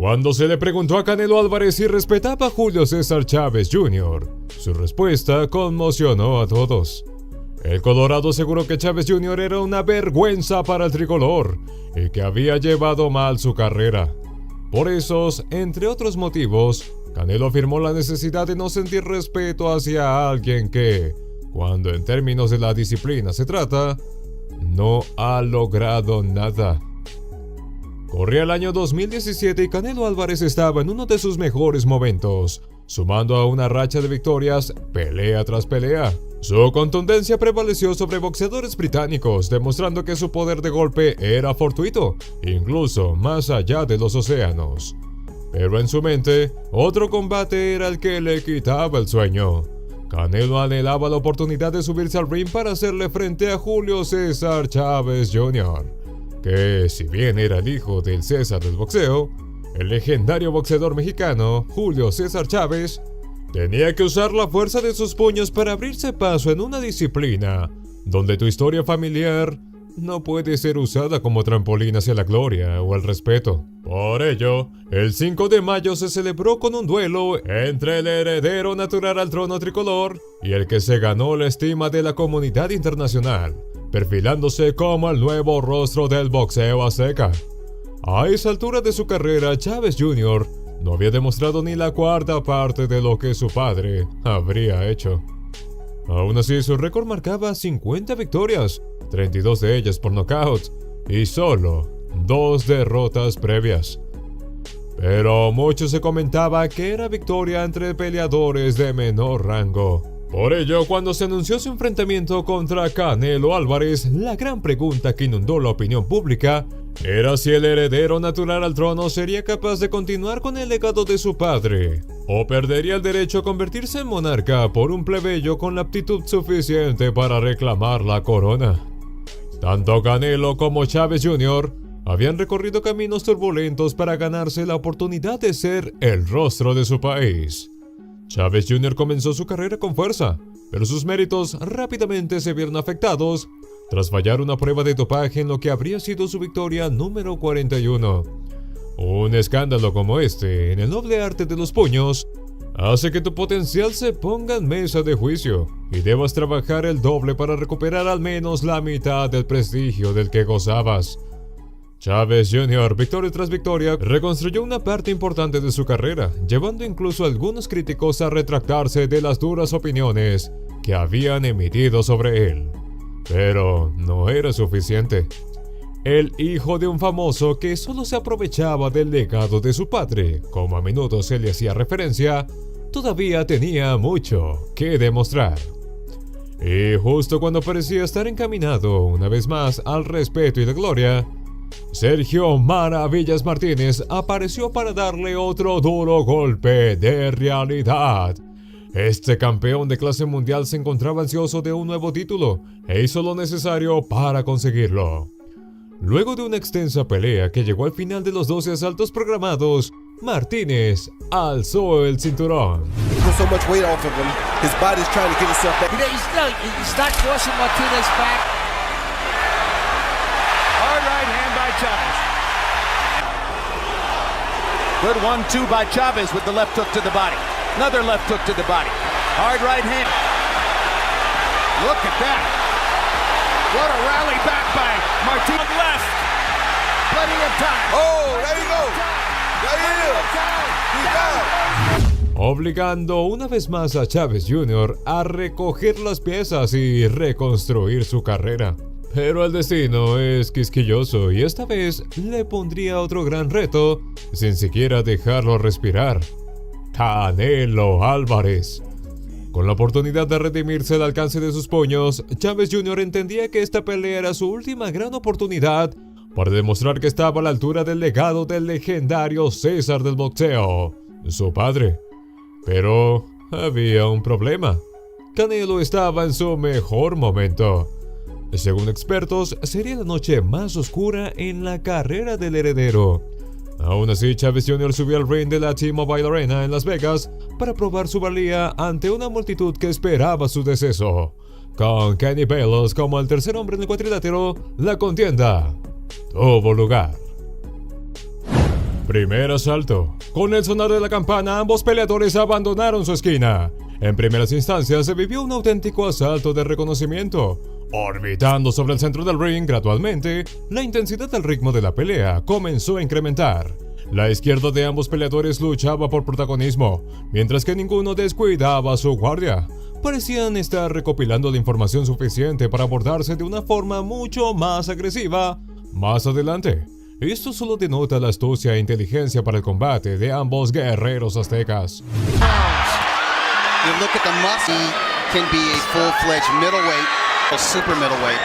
Cuando se le preguntó a Canelo Álvarez si respetaba a Julio César Chávez Jr., su respuesta conmocionó a todos. El Colorado aseguró que Chávez Jr. era una vergüenza para el tricolor y que había llevado mal su carrera. Por esos, entre otros motivos, Canelo afirmó la necesidad de no sentir respeto hacia alguien que, cuando en términos de la disciplina se trata, no ha logrado nada. Corría el año 2017 y Canelo Álvarez estaba en uno de sus mejores momentos, sumando a una racha de victorias pelea tras pelea. Su contundencia prevaleció sobre boxeadores británicos, demostrando que su poder de golpe era fortuito, incluso más allá de los océanos. Pero en su mente, otro combate era el que le quitaba el sueño. Canelo anhelaba la oportunidad de subirse al ring para hacerle frente a Julio César Chávez Jr., que, si bien era el hijo del César del boxeo, el legendario boxeador mexicano Julio César Chávez tenía que usar la fuerza de sus puños para abrirse paso en una disciplina donde tu historia familiar no puede ser usada como trampolín hacia la gloria o el respeto. Por ello, el 5 de mayo se celebró con un duelo entre el heredero natural al trono tricolor y el que se ganó la estima de la comunidad internacional, perfilándose como el nuevo rostro del boxeo azteca. A esa altura de su carrera, Chávez Jr. no había demostrado ni la cuarta parte de lo que su padre habría hecho. Aún así, su récord marcaba 50 victorias, 32 de ellas por nocaut, y solo 2 derrotas previas. Pero mucho se comentaba que era victoria entre peleadores de menor rango. Por ello, cuando se anunció su enfrentamiento contra Canelo Álvarez, la gran pregunta que inundó la opinión pública era si el heredero natural al trono sería capaz de continuar con el legado de su padre, o perdería el derecho a convertirse en monarca por un plebeyo con la aptitud suficiente para reclamar la corona. Tanto Canelo como Chávez Jr. habían recorrido caminos turbulentos para ganarse la oportunidad de ser el rostro de su país. Chávez Jr. comenzó su carrera con fuerza, pero sus méritos rápidamente se vieron afectados tras fallar una prueba de dopaje en lo que habría sido su victoria número 41. Un escándalo como este, en el noble arte de los puños, hace que tu potencial se ponga en mesa de juicio y debas trabajar el doble para recuperar al menos la mitad del prestigio del que gozabas. Chávez Jr., victoria tras victoria, reconstruyó una parte importante de su carrera, llevando incluso a algunos críticos a retractarse de las duras opiniones que habían emitido sobre él. Pero no era suficiente. El hijo de un famoso que solo se aprovechaba del legado de su padre, como a menudo se le hacía referencia, todavía tenía mucho que demostrar. Y justo cuando parecía estar encaminado una vez más al respeto y la gloria, Sergio Maravillas Martínez apareció para darle otro duro golpe de realidad. Este campeón de clase mundial se encontraba ansioso de un nuevo título e hizo lo necesario para conseguirlo. Luego de una extensa pelea que llegó al final de los 12 asaltos programados, Martínez alzó el cinturón. Good 1-2 by Chavez with the left hook to the body. Another left hook to the body. Hard right hand. Look at that. What a rally back by Martínez. Left. Plenty of time. Oh, there you go. There he is. He's down. Obligando una vez más a Chávez Jr. a recoger las piezas y reconstruir su carrera. Pero el destino es quisquilloso y esta vez le pondría otro gran reto sin siquiera dejarlo respirar. Canelo Álvarez. Con la oportunidad de redimirse al alcance de sus puños, Chávez Jr. entendía que esta pelea era su última gran oportunidad para demostrar que estaba a la altura del legado del legendario César del boxeo, su padre. Pero había un problema. Canelo estaba en su mejor momento. Según expertos, sería la noche más oscura en la carrera del heredero. Aún así, Chávez Jr. subió al ring de la T-Mobile Arena en Las Vegas para probar su valía ante una multitud que esperaba su deceso. Con Kenny Bayless como el tercer hombre en el cuadrilátero, la contienda tuvo lugar. Primer asalto. Con el sonar de la campana, ambos peleadores abandonaron su esquina. En primeras instancias se vivió un auténtico asalto de reconocimiento. Orbitando sobre el centro del ring gradualmente, la intensidad del ritmo de la pelea comenzó a incrementar. La izquierda de ambos peleadores luchaba por protagonismo, mientras que ninguno descuidaba su guardia. Parecían estar recopilando la información suficiente para abordarse de una forma mucho más agresiva más adelante. Esto solo denota la astucia e inteligencia para el combate de ambos guerreros aztecas. You look at the muscle, he can be a full-fledged middleweight, a super middleweight.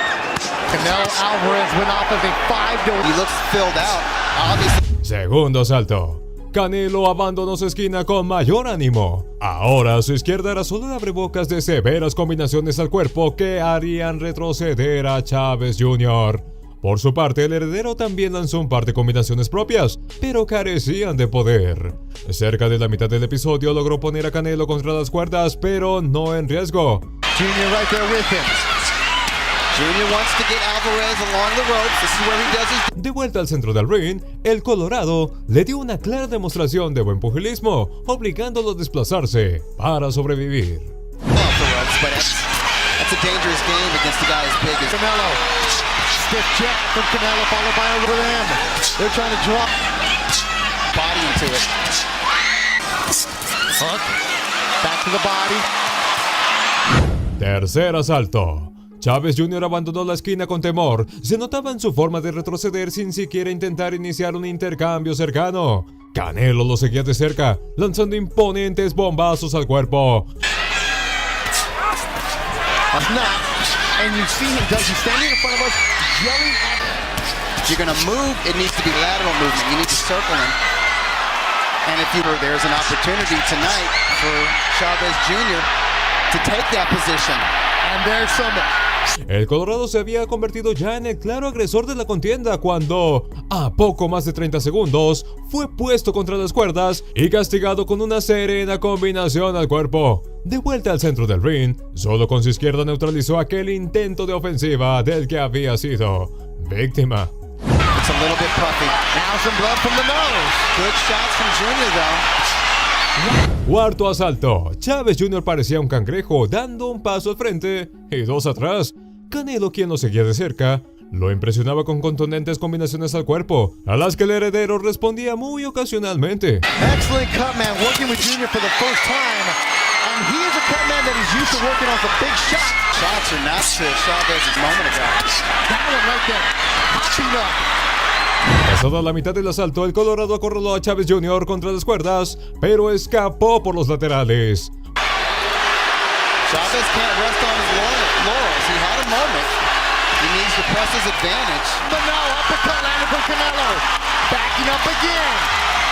Canelo Alvarez went off as a 5-0. He looks filled out, obviously. Segundo asalto. Canelo abandonó su esquina con mayor ánimo. Ahora a su izquierda era solo el abrebocas de severas combinaciones al cuerpo que harían retroceder a Chávez Jr. Por su parte, el heredero también lanzó un par de combinaciones propias, pero carecían de poder. Cerca de la mitad del episodio logró poner a Canelo contra las cuerdas, pero no en riesgo. Junior right there with him. Junior wants to get Alvarez along the ropes. This is where he does his... De vuelta al centro del ring, el Colorado le dio una clara demostración de buen pugilismo, obligándolo a desplazarse para sobrevivir. off the ropes, but that's a dangerous game against a guy as big as Canelo. Stiff jab from Canelo followed by a ram. They're trying to drop body into it. Hook. Back to the body. Tercer asalto. Chávez Jr. abandonó la esquina con temor. Se notaba en su forma de retroceder sin siquiera intentar iniciar un intercambio cercano. Canelo lo seguía de cerca, lanzando imponentes bombazos al cuerpo. A snap. And you see him, does he standing in front of us, yelling at... If you're going to move, it needs to be lateral movement. You need to circle him. And if you there's an opportunity tonight for Chávez Jr. to take that position. And there's some... El Colorado se había convertido ya en el claro agresor de la contienda cuando, a poco más de 30 segundos, fue puesto contra las cuerdas y castigado con una serena combinación al cuerpo. De vuelta al centro del ring, solo con su izquierda neutralizó aquel intento de ofensiva del que había sido víctima. It's a little bit puffy. Now some blood from the nose. Good shots from Junior, though. Cuarto asalto. Chávez Jr. parecía un cangrejo dando un paso al frente y dos atrás. Canelo, quien lo seguía de cerca, lo impresionaba con contundentes combinaciones al cuerpo, a las que el heredero respondía muy ocasionalmente. Excellent cut man working with Junior for the first time. And he is a cut man that is used to working off a big shot. Shots are not to Chávez's moment ago. That one right there. Popping up. Pasada la mitad del asalto, el Colorado acorraló a Chávez Jr. contra las cuerdas, pero escapó por los laterales. Chávez can't rest on his laurels. He had a moment. He needs to press his advantage. But no, uppercut landed from Canelo. Backing up again.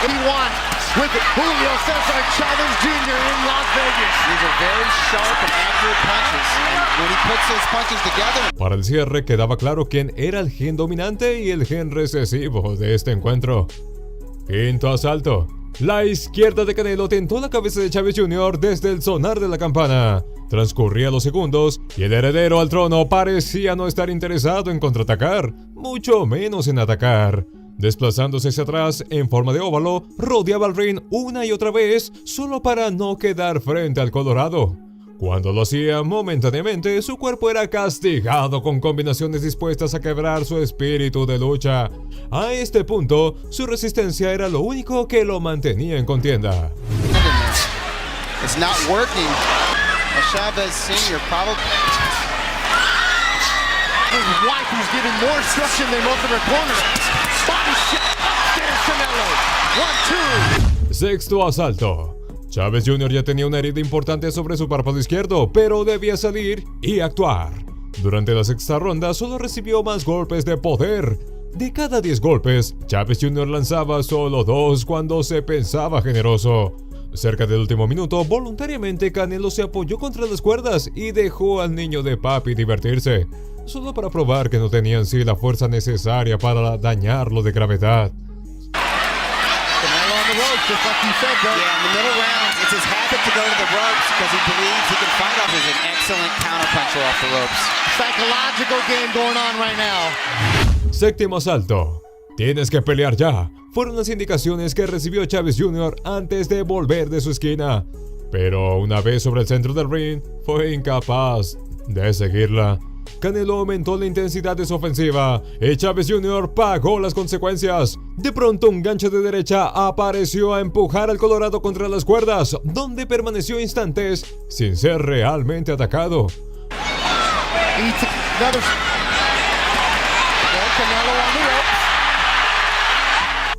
And he won with Julio Cesar Chávez Jr. in Las Vegas. These are very sharp and accurate punches. And when he puts those punches together... Para el cierre quedaba claro quién era el gen dominante y el gen recesivo de este encuentro. Quinto asalto. La izquierda de Canelo tentó la cabeza de Chávez Jr. desde el sonar de la campana. Transcurrían los segundos y el heredero al trono parecía no estar interesado en contraatacar, mucho menos en atacar. Desplazándose hacia atrás en forma de óvalo, rodeaba el ring una y otra vez solo para no quedar frente al Colorado. Cuando lo hacía momentáneamente, su cuerpo era castigado con combinaciones dispuestas a quebrar su espíritu de lucha. A este punto, su resistencia era lo único que lo mantenía en contienda. It's not working. Chávez Sr. probably... His wife who's giving more instruction than most of her corners. Body shot. There's Canelo. 1-2. Sexto asalto. Chávez Jr. ya tenía una herida importante sobre su párpado izquierdo, pero debía salir y actuar. Durante la sexta ronda solo recibió más golpes de poder. De cada 10 golpes, Chávez Jr. lanzaba solo 2 cuando se pensaba generoso. Cerca del último minuto, voluntariamente Canelo se apoyó contra las cuerdas y dejó al niño de papi divertirse, solo para probar que no tenía en sí la fuerza necesaria para dañarlo de gravedad. Canelo on the ropes, just like you said, though. Yeah, in the middle rounds, it's his habit to go to the ropes because he believes he can fight off. He's an excellent counterpuncher off the ropes. Psychological game going on right now. Séptimo asalto. tienes que pelear ya, fueron las indicaciones que recibió Chávez Jr. antes de volver de su esquina. Pero una vez sobre el centro del ring, fue incapaz de seguirla. Canelo aumentó la intensidad de su ofensiva y Chávez Jr. pagó las consecuencias. De pronto un gancho de derecha apareció a empujar al Colorado contra las cuerdas, donde permaneció instantes sin ser realmente atacado.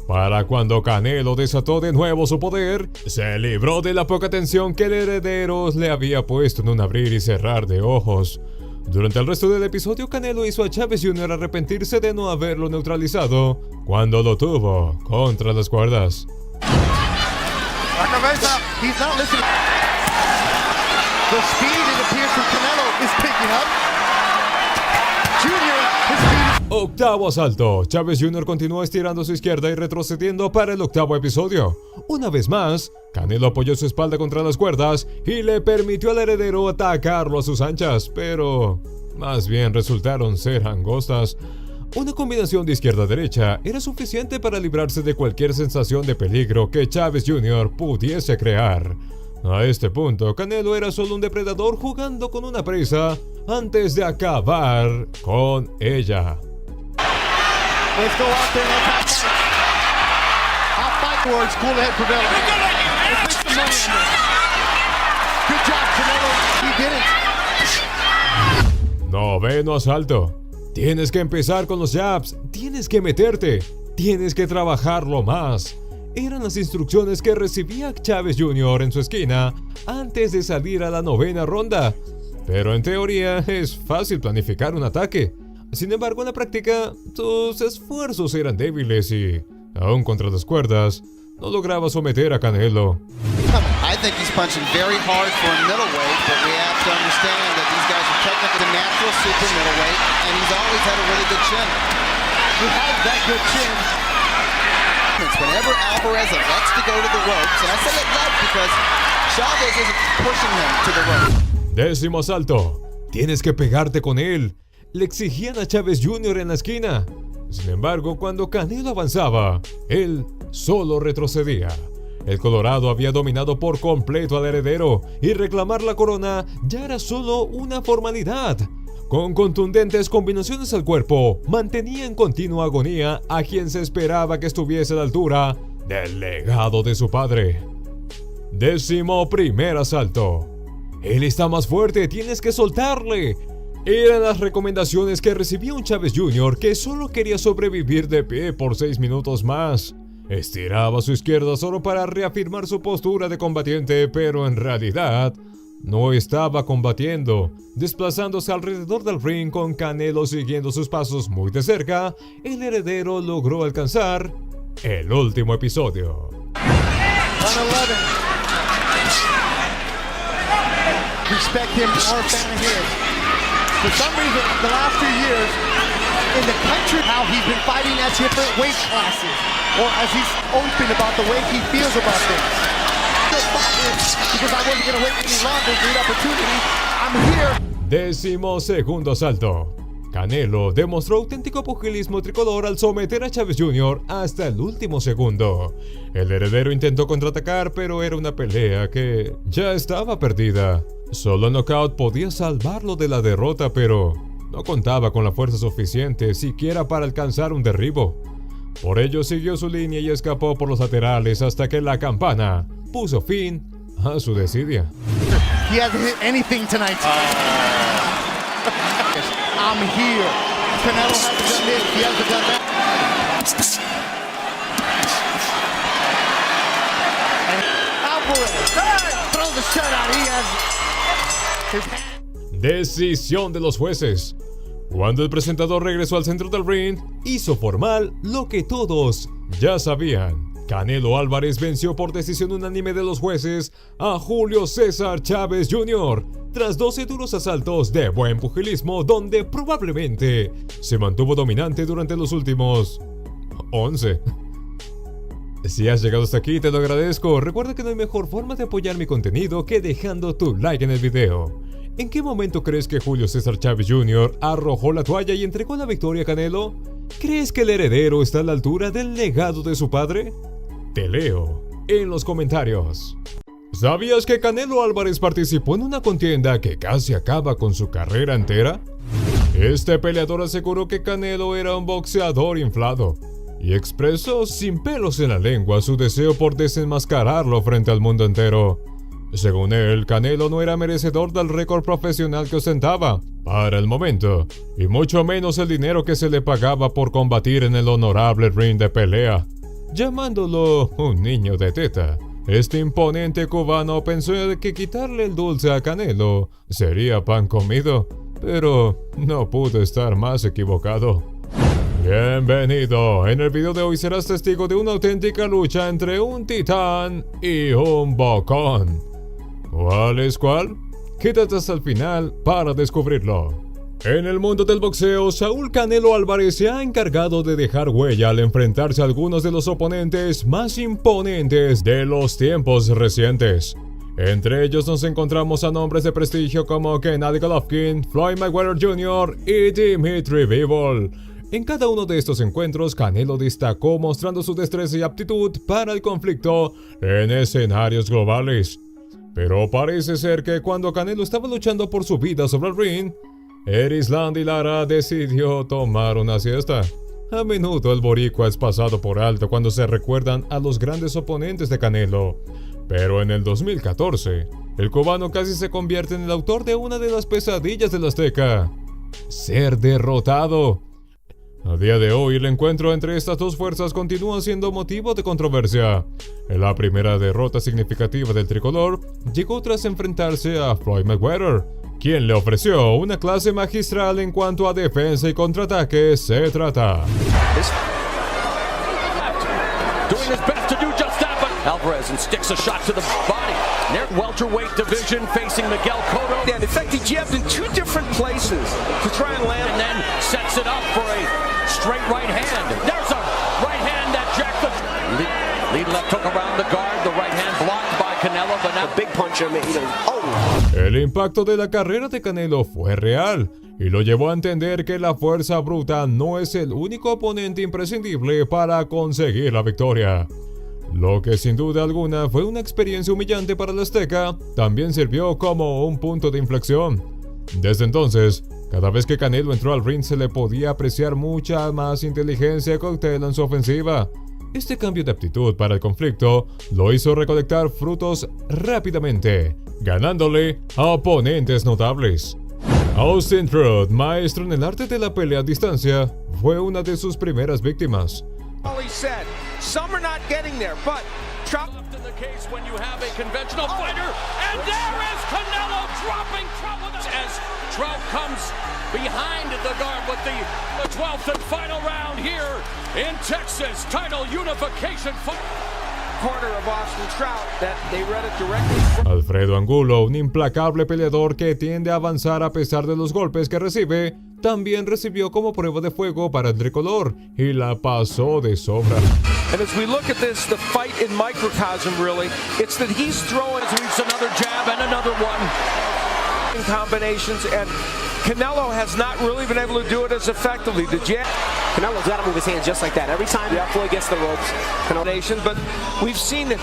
Para cuando Canelo desató de nuevo su poder, se libró de la poca tensión que el heredero le había puesto en un abrir y cerrar de ojos. Durante el resto del episodio, Canelo hizo a Chávez Jr. arrepentirse de no haberlo neutralizado cuando lo tuvo contra las cuerdas. La cabeza. He's not listening. The speed it appears from Canelo is picking up. Junior, his speed. Octavo asalto. Chávez Jr. continuó estirando a su izquierda y retrocediendo para el octavo episodio. Una vez más, Canelo apoyó su espalda contra las cuerdas y le permitió al heredero atacarlo a sus anchas, pero más bien resultaron ser angostas. Una combinación de izquierda-derecha era suficiente para librarse de cualquier sensación de peligro que Chávez Jr. pudiese crear. A este punto, Canelo era solo un depredador jugando con una presa antes de acabar con ella. Let's go out there and let's have fight towards cool ahead prevailing. Let's make some money on this. Good job, Canelo. He did it. Noveno asalto. Tienes que empezar con los jabs, tienes que meterte, tienes que trabajarlo más. Eran las instrucciones que recibía Chávez Jr. en su esquina antes de salir a la novena ronda. Pero en teoría es fácil planificar un ataque. Sin embargo, en la práctica, sus esfuerzos eran débiles y, aún contra las cuerdas, no lograba someter a Canelo. I think he's punching very hard for a middleweight, but we have to understand that these guys are technically the natural super middleweight, and he's always had a really good chin. He has that good chin. Whenever Alvarez elects to go to the ropes, and I say elect because Chavez isn't pushing him to the ropes. Décimo asalto. Tienes que pegarte con él. Le exigían a Chávez Jr. en la esquina. Sin embargo, cuando Canelo avanzaba, él solo retrocedía. El Colorado había dominado por completo al heredero y reclamar la corona ya era solo una formalidad. Con contundentes combinaciones al cuerpo, mantenía en continua agonía a quien se esperaba que estuviese a la altura del legado de su padre. Décimo primer asalto. Él está más fuerte, tienes que soltarle. Eran las recomendaciones que recibía un Chávez Jr. que solo quería sobrevivir de pie por 6 minutos más. Estiraba a su izquierda solo para reafirmar su postura de combatiente, pero en realidad no estaba combatiendo. Desplazándose alrededor del ring con Canelo siguiendo sus pasos muy de cerca, el heredero logró alcanzar el último episodio. 111. Respect him, more fan of his. For some reason, the last few years, in the country, how he's been fighting at different weight classes, or as he's open about the way he feels about things. Because I wasn't going to wait any longer, great opportunity. I'm here. Décimo segundo asalto. Canelo demostró auténtico pugilismo tricolor al someter a Chávez Jr. hasta el último segundo. El heredero intentó contraatacar, pero era una pelea que ya estaba perdida. Solo el knockout podía salvarlo de la derrota, pero no contaba con la fuerza suficiente siquiera para alcanzar un derribo. Por ello siguió su línea y escapó por los laterales hasta que la campana puso fin a su desidia. He hasn't hit anything tonight. I'm here. Canelo hasn't done this. He hasn't done that. And Alvarez throws the shutout. He has his hand. Decisión de los jueces. Cuando el presentador regresó al centro del ring, hizo formal lo que todos ya sabían. Canelo Álvarez venció por decisión unánime de los jueces a Julio César Chávez Jr. tras 12 duros asaltos de buen pugilismo donde probablemente se mantuvo dominante durante los últimos 11. Si has llegado hasta aquí, te lo agradezco. Recuerda que no hay mejor forma de apoyar mi contenido que dejando tu like en el video. ¿En qué momento crees que Julio César Chávez Jr. arrojó la toalla y entregó la victoria a Canelo? ¿Crees que el heredero está a la altura del legado de su padre? Te leo en los comentarios. ¿Sabías que Canelo Álvarez participó en una contienda que casi acaba con su carrera entera? Este peleador aseguró que Canelo era un boxeador inflado y expresó sin pelos en la lengua su deseo por desenmascararlo frente al mundo entero. Según él, Canelo no era merecedor del récord profesional que ostentaba para el momento, y mucho menos el dinero que se le pagaba por combatir en el honorable ring de pelea, llamándolo un niño de teta. Este imponente cubano pensó que quitarle el dulce a Canelo sería pan comido, pero no pudo estar más equivocado. Bienvenido, en el video de hoy serás testigo de una auténtica lucha entre un titán y un bocón. ¿Cuál es cuál? Quédate hasta el final para descubrirlo. En el mundo del boxeo, Saúl Canelo Álvarez se ha encargado de dejar huella al enfrentarse a algunos de los oponentes más imponentes de los tiempos recientes. Entre ellos nos encontramos a nombres de prestigio como Gennady Golovkin, Floyd Mayweather Jr. y Dimitri Bivol. En cada uno de estos encuentros, Canelo destacó mostrando su destreza y aptitud para el conflicto en escenarios globales. Pero parece ser que cuando Canelo estaba luchando por su vida sobre el ring, Erislandy Lara decidió tomar una siesta. A menudo el boricua es pasado por alto cuando se recuerdan a los grandes oponentes de Canelo. Pero en el 2014, el cubano casi se convierte en el autor de una de las pesadillas del Azteca: ser derrotado. A día de hoy, el encuentro entre estas dos fuerzas continúa siendo motivo de controversia. La primera derrota significativa del tricolor llegó tras enfrentarse a Floyd Mayweather, quien le ofreció una clase magistral en cuanto a defensa y contraataque se trata. Alvarez and sticks a shot to the body. Welterweight division facing Miguel Cotto. And in fact, he jabbed in two different places to try and land, And then sets it up for a straight right hand. There's a right hand that jacked the lead left hook around the guard. The right hand blocked by Canelo, but now big punch. El impacto de la carrera de Canelo fue real y lo llevó a entender que la fuerza bruta no es el único oponente imprescindible para conseguir la victoria. Lo que sin duda alguna fue una experiencia humillante para el Azteca, también sirvió como un punto de inflexión. Desde entonces, cada vez que Canelo entró al ring se le podía apreciar mucha más inteligencia y cautela en su ofensiva. Este cambio de actitud para el conflicto lo hizo recolectar frutos rápidamente, ganándole a oponentes notables. Austin Trout, maestro en el arte de la pelea a distancia, fue una de sus primeras víctimas. All he said, some are not getting there, but Trout left in the case when you have a conventional fighter, and there is Canelo dropping Trout with as Trout comes behind the guard with the 12th and final round here in Texas title unification fight. corner of Austin Trout that they read it directly. Alfredo Angulo, un implacable peleador que tiende a avanzar a pesar de los golpes que recibe, también recibió como prueba de fuego para el tricolor y la pasó de sobra. And as we look at this, the fight in microcosm really, it's that he's throwing Another jab and another one. in combinations, and Canelo has not really been able to do it as effectively. The jab. Canelo's got to move his hands just like that. Every time Floyd gets the ropes. Combination, but we've seen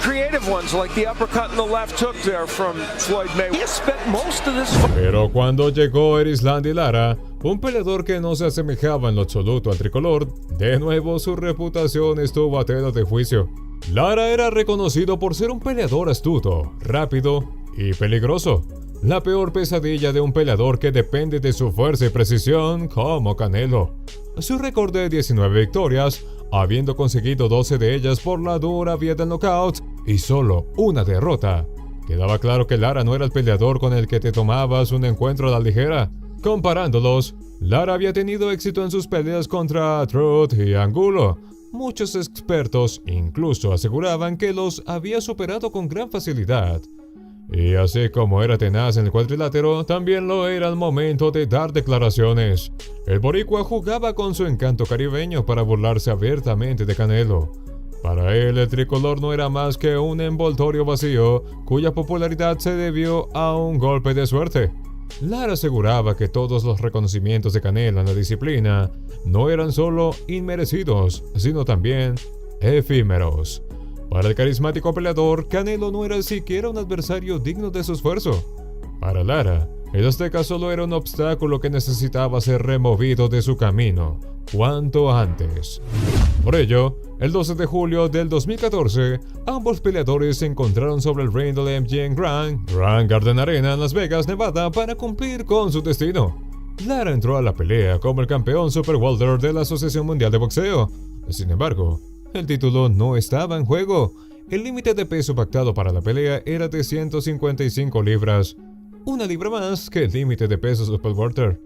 creative ones like the uppercut and the left hook there from Floyd Mayweather. He has spent most of this fight. Pero cuando llegó Erislandy Lara, un peleador que no se asemejaba en lo absoluto al tricolor, de nuevo su reputación estuvo a tela de juicio. Lara era reconocido por ser un peleador astuto, rápido y peligroso. La peor pesadilla de un peleador que depende de su fuerza y precisión como Canelo. Su récord de 19 victorias, habiendo conseguido 12 de ellas por la dura vía del knockout y solo una derrota. Quedaba claro que Lara no era el peleador con el que te tomabas un encuentro a la ligera. Comparándolos, Lara había tenido éxito en sus peleas contra Trout y Angulo. Muchos expertos incluso aseguraban que los había superado con gran facilidad. Y así como era tenaz en el cuadrilátero, también lo era al momento de dar declaraciones. El boricua jugaba con su encanto caribeño para burlarse abiertamente de Canelo. Para él, el tricolor no era más que un envoltorio vacío, cuya popularidad se debió a un golpe de suerte. Lara aseguraba que todos los reconocimientos de Canelo en la disciplina no eran solo inmerecidos, sino también efímeros. Para el carismático peleador, Canelo no era siquiera un adversario digno de su esfuerzo. Para Lara, el azteca solo era un obstáculo que necesitaba ser removido de su camino cuanto antes. Por ello, el 12 de julio del 2014, ambos peleadores se encontraron sobre el ring del MGM Grand Garden Arena en Las Vegas, Nevada, para cumplir con su destino. Lara entró a la pelea como el campeón Super Welter de la Asociación Mundial de Boxeo. Sin embargo, el título no estaba en juego. El límite de peso pactado para la pelea era de 155 libras, una libra más que el límite de peso Super Welter.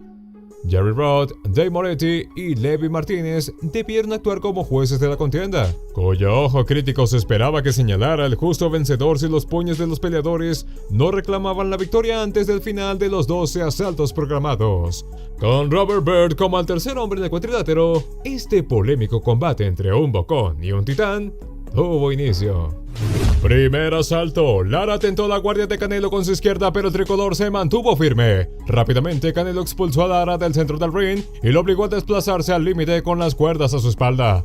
Jerry Roth, Dave Moretti y Levi Martínez debieron actuar como jueces de la contienda, cuyo ojo crítico se esperaba que señalara al justo vencedor si los puños de los peleadores no reclamaban la victoria antes del final de los 12 asaltos programados. Con Robert Byrd como el tercer hombre en el cuadrilátero, este polémico combate entre un bocón y un titán tuvo inicio. Primer asalto. Lara tentó la guardia de Canelo con su izquierda, pero el tricolor se mantuvo firme. Rápidamente, Canelo expulsó a Lara del centro del ring y lo obligó a desplazarse al límite con las cuerdas a su espalda.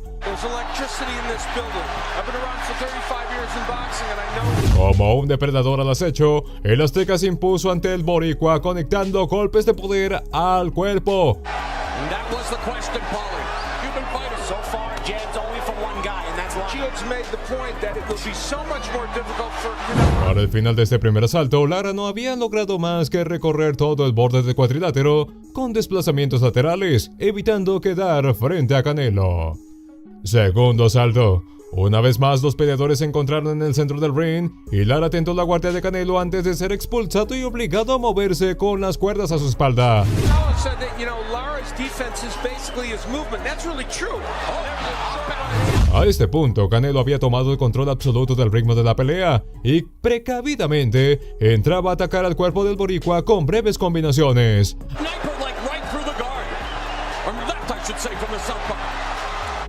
Como un depredador al acecho, el azteca se impuso ante el boricua, conectando golpes de poder al cuerpo. Para el final de este primer asalto, Lara no había logrado más que recorrer todo el borde del cuadrilátero con desplazamientos laterales, evitando quedar frente a Canelo. Segundo asalto. Una vez más, los peleadores se encontraron en el centro del ring y Lara tentó la guardia de Canelo antes de ser expulsado y obligado a moverse con las cuerdas a su espalda. A este punto, Canelo había tomado el control absoluto del ritmo de la pelea y precavidamente entraba a atacar al cuerpo del boricua con breves combinaciones.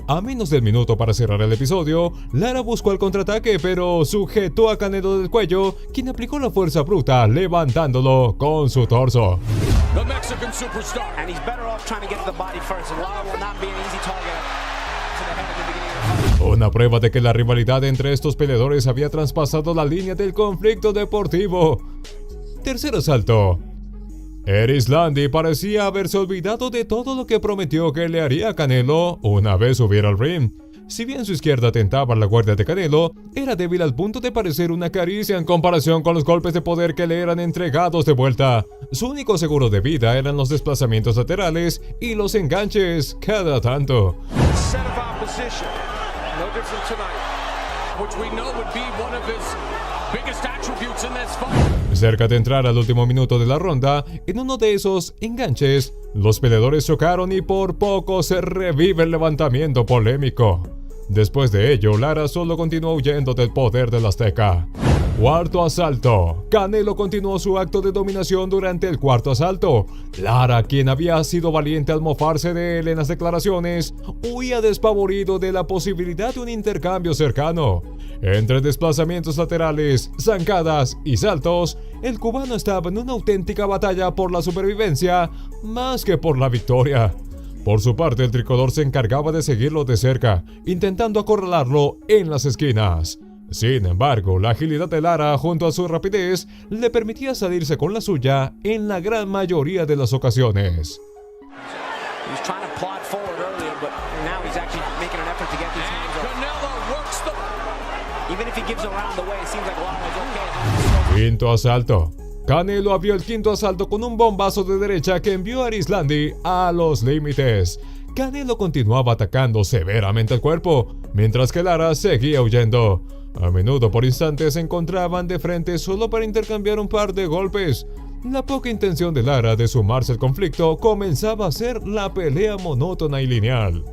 A menos del minuto para cerrar el episodio, Lara buscó el contraataque, pero sujetó a Canelo del cuello, quien aplicó la fuerza bruta, levantándolo con su torso. Una prueba de que la rivalidad entre estos peleadores había traspasado la línea del conflicto deportivo. Tercer asalto. Erislandy parecía haberse olvidado de todo lo que prometió que le haría a Canelo una vez subiera al ring. Si bien su izquierda tentaba la guardia de Canelo, era débil al punto de parecer una caricia en comparación con los golpes de poder que le eran entregados de vuelta. Su único seguro de vida eran los desplazamientos laterales y los enganches cada tanto. Cerca de entrar al último minuto de la ronda, en uno de esos enganches, los peleadores chocaron y por poco se revive el levantamiento polémico. Después de ello, Lara solo continuó huyendo del poder del azteca. Cuarto asalto. Canelo continuó su acto de dominación durante el cuarto asalto. Lara, quien había sido valiente al mofarse de él en las declaraciones, huía despavorido de la posibilidad de un intercambio cercano. Entre desplazamientos laterales, zancadas y saltos, el cubano estaba en una auténtica batalla por la supervivencia, más que por la victoria. Por su parte, el tricolor se encargaba de seguirlo de cerca, intentando acorralarlo en las esquinas. Sin embargo, la agilidad de Lara junto a su rapidez le permitía salirse con la suya en la gran mayoría de las ocasiones. Quinto asalto. Canelo abrió el quinto asalto con un bombazo de derecha que envió a Erislandy a los límites. Canelo continuaba atacando severamente el cuerpo, mientras que Lara seguía huyendo. A menudo por instantes se encontraban de frente solo para intercambiar un par de golpes. La poca intención de Lara de sumarse al conflicto comenzaba a ser la pelea monótona y lineal.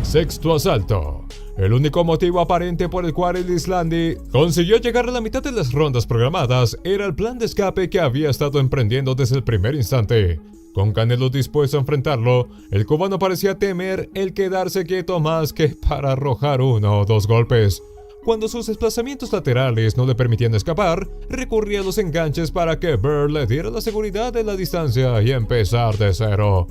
Sexto asalto. El único motivo aparente por el cual Erislandy consiguió llegar a la mitad de las rondas programadas era el plan de escape que había estado emprendiendo desde el primer instante. Con Canelo dispuesto a enfrentarlo, el cubano parecía temer el quedarse quieto más que para arrojar uno o dos golpes. Cuando sus desplazamientos laterales no le permitían escapar, recurría a los enganches para que Bird le diera la seguridad de la distancia y empezar de cero.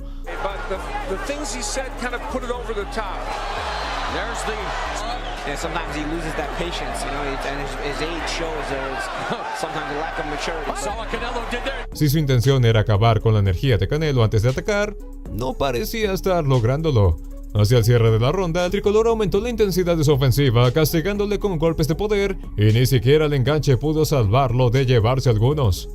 Sometimes he loses that patience, you know, and his age shows sometimes a lack of maturity. Si su intención era acabar con la energía de Canelo antes de atacar, no parecía estar lográndolo. Hacia el cierre de la ronda, el tricolor aumentó la intensidad de su ofensiva, castigándole con golpes de poder, y ni siquiera el enganche pudo salvarlo de llevarse algunos.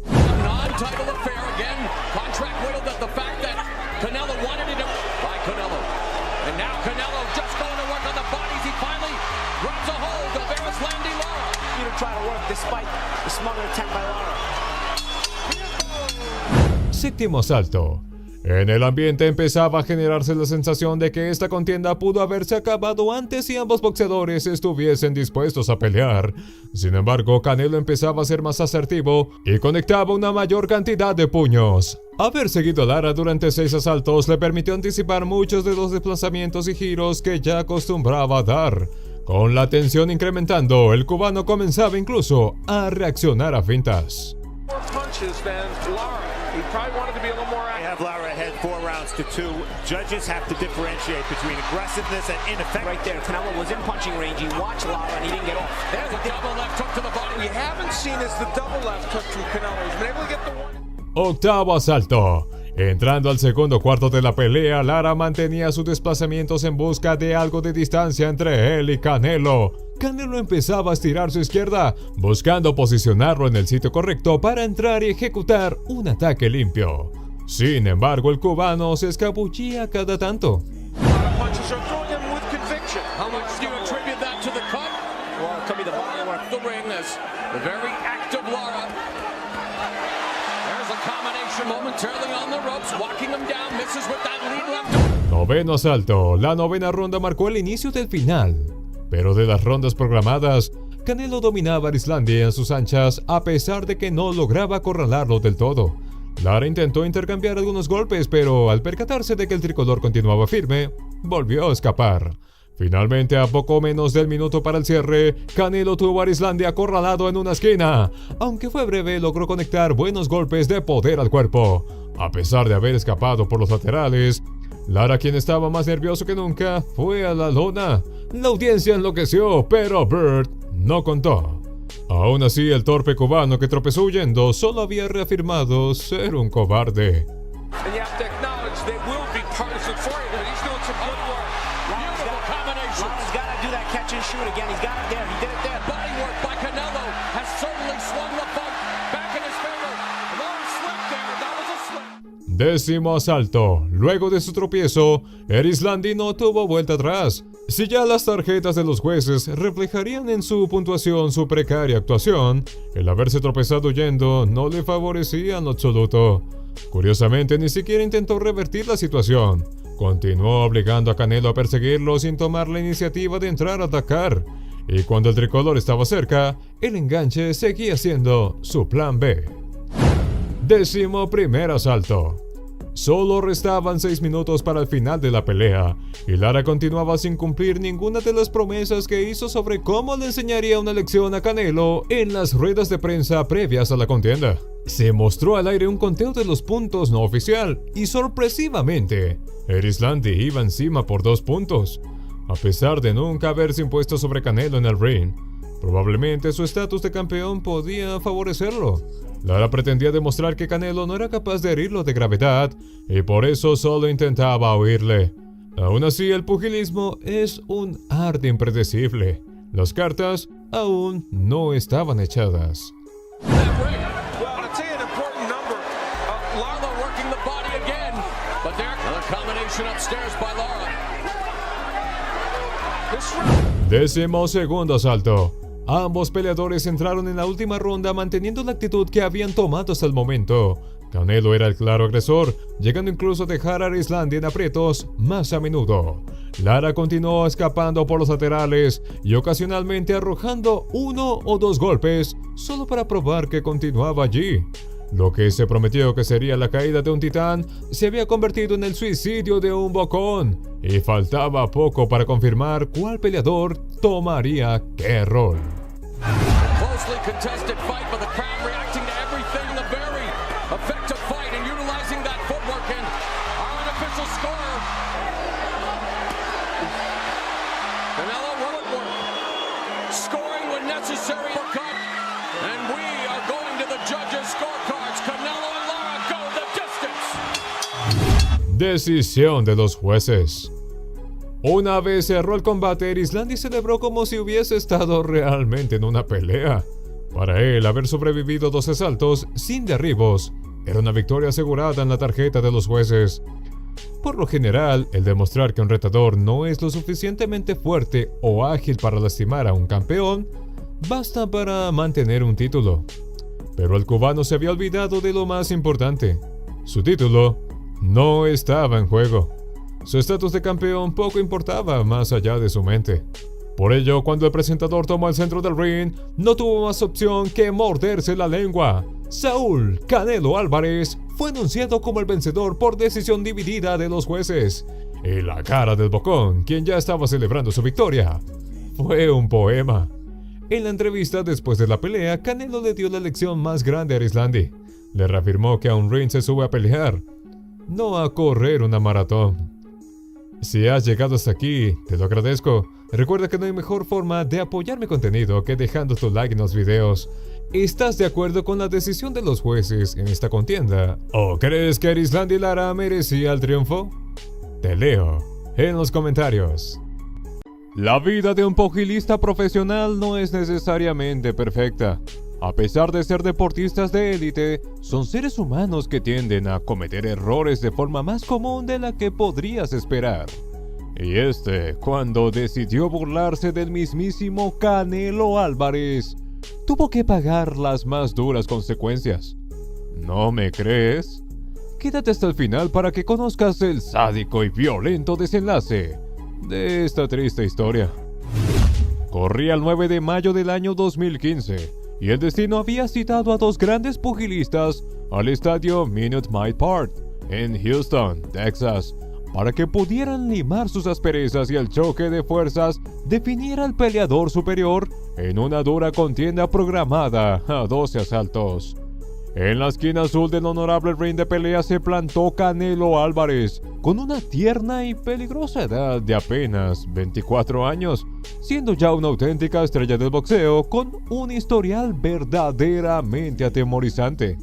Séptimo asalto. En el ambiente empezaba a generarse la sensación de que esta contienda pudo haberse acabado antes si ambos boxeadores estuviesen dispuestos a pelear. Sin embargo, Canelo empezaba a ser más asertivo y conectaba una mayor cantidad de puños. Haber seguido a Lara durante 6 asaltos le permitió anticipar muchos de los desplazamientos y giros que ya acostumbraba a dar. Con la tensión incrementando, el cubano comenzaba incluso a reaccionar a fintas. He probably wanted to be a little more active. Have Lara ahead 4 rounds to 2. Judges have to differentiate between aggressiveness and ineffectiveness. Right there, Canelo was in punching range. He watched Lara and he didn't get off. There's a double left hook to the body. We haven't seen is the double left hook from Canelo. He's been able to get the one. Octavo asalto. Entrando al segundo cuarto de la pelea, Lara mantenía sus desplazamientos en busca de algo de distancia entre él y Canelo. Canelo empezaba a estirar su izquierda, buscando posicionarlo en el sitio correcto para entrar y ejecutar un ataque limpio. Sin embargo, el cubano se escabullía cada tanto. Noveno asalto. La novena ronda marcó el inicio del final. Pero de las rondas programadas, Canelo dominaba a Arislandy en sus anchas a pesar de que no lograba acorralarlo del todo. Lara intentó intercambiar algunos golpes, pero al percatarse de que el tricolor continuaba firme, volvió a escapar. Finalmente, a poco menos del minuto para el cierre, Canelo tuvo a Arislandy acorralado en una esquina. Aunque fue breve, logró conectar buenos golpes de poder al cuerpo. A pesar de haber escapado por los laterales, Lara, quien estaba más nervioso que nunca, fue a la lona. La audiencia enloqueció, pero Bird no contó. Aún así, el torpe cubano que tropezó huyendo solo había reafirmado ser un cobarde. Décimo asalto. Luego de su tropiezo, Arislandy no tuvo vuelta atrás. Si ya las tarjetas de los jueces reflejarían en su puntuación su precaria actuación, el haberse tropezado huyendo no le favorecía en lo absoluto. Curiosamente, ni siquiera intentó revertir la situación. Continuó obligando a Canelo a perseguirlo sin tomar la iniciativa de entrar a atacar. Y cuando el tricolor estaba cerca, el enganche seguía siendo su plan B. Décimo primer asalto. Solo restaban 6 minutos para el final de la pelea, y Lara continuaba sin cumplir ninguna de las promesas que hizo sobre cómo le enseñaría una lección a Canelo en las ruedas de prensa previas a la contienda. Se mostró al aire un conteo de los puntos no oficial, y sorpresivamente, Arislandy iba encima por 2 puntos. A pesar de nunca haberse impuesto sobre Canelo en el ring, probablemente su estatus de campeón podía favorecerlo. Lara pretendía demostrar que Canelo no era capaz de herirlo de gravedad y por eso solo intentaba huirle. Aún así, el pugilismo es un arte impredecible. Las cartas aún no estaban echadas. Décimo segundo asalto. Ambos peleadores entraron en la última ronda manteniendo la actitud que habían tomado hasta el momento. Canelo era el claro agresor, llegando incluso a dejar a Arislandy en aprietos más a menudo. Lara continuó escapando por los laterales y ocasionalmente arrojando 1 o 2 golpes, solo para probar que continuaba allí. Lo que se prometió que sería la caída de un titán se había convertido en el suicidio de un bocón, y faltaba poco para confirmar cuál peleador tomaría qué rol. Closely contested fight, but the crowd reacting to everything in a very effective fight and utilizing that footwork. And our unofficial scorer, Canelo, will it work? Scoring when necessary for cut, and we are going to the judges' scorecards. Canelo and Lara go the distance. Decisión de los jueces. Una vez cerró el combate, Erislandy celebró como si hubiese estado realmente en una pelea. Para él, haber sobrevivido 2 asaltos sin derribos era una victoria asegurada en la tarjeta de los jueces. Por lo general, el demostrar que un retador no es lo suficientemente fuerte o ágil para lastimar a un campeón, basta para mantener un título. Pero el cubano se había olvidado de lo más importante. Su título no estaba en juego. Su estatus de campeón poco importaba más allá de su mente. Por ello, cuando el presentador tomó el centro del ring, no tuvo más opción que morderse la lengua. Saúl Canelo Álvarez fue anunciado como el vencedor por decisión dividida de los jueces. Y la cara del bocón, quien ya estaba celebrando su victoria, fue un poema. En la entrevista después de la pelea, Canelo le dio la lección más grande a Erislandy. Le reafirmó que a un ring se sube a pelear, no a correr una maratón. Si has llegado hasta aquí, te lo agradezco. Recuerda que no hay mejor forma de apoyar mi contenido que dejando tu like en los videos. ¿Estás de acuerdo con la decisión de los jueces en esta contienda? ¿O crees que Erislandy Lara merecía el triunfo? Te leo en los comentarios. La vida de un pugilista profesional no es necesariamente perfecta. A pesar de ser deportistas de élite, son seres humanos que tienden a cometer errores de forma más común de la que podrías esperar. Y cuando decidió burlarse del mismísimo Canelo Álvarez, tuvo que pagar las más duras consecuencias. ¿No me crees? Quédate hasta el final para que conozcas el sádico y violento desenlace de esta triste historia. Corría el 9 de mayo del año 2015. Y el destino había citado a 2 grandes pugilistas al estadio Minute Maid Park en Houston, Texas, para que pudieran limar sus asperezas y el choque de fuerzas definiera al peleador superior en una dura contienda programada a 12 asaltos. En la esquina azul del honorable ring de pelea se plantó Canelo Álvarez, con una tierna y peligrosa edad de apenas 24 años, siendo ya una auténtica estrella del boxeo con un historial verdaderamente atemorizante.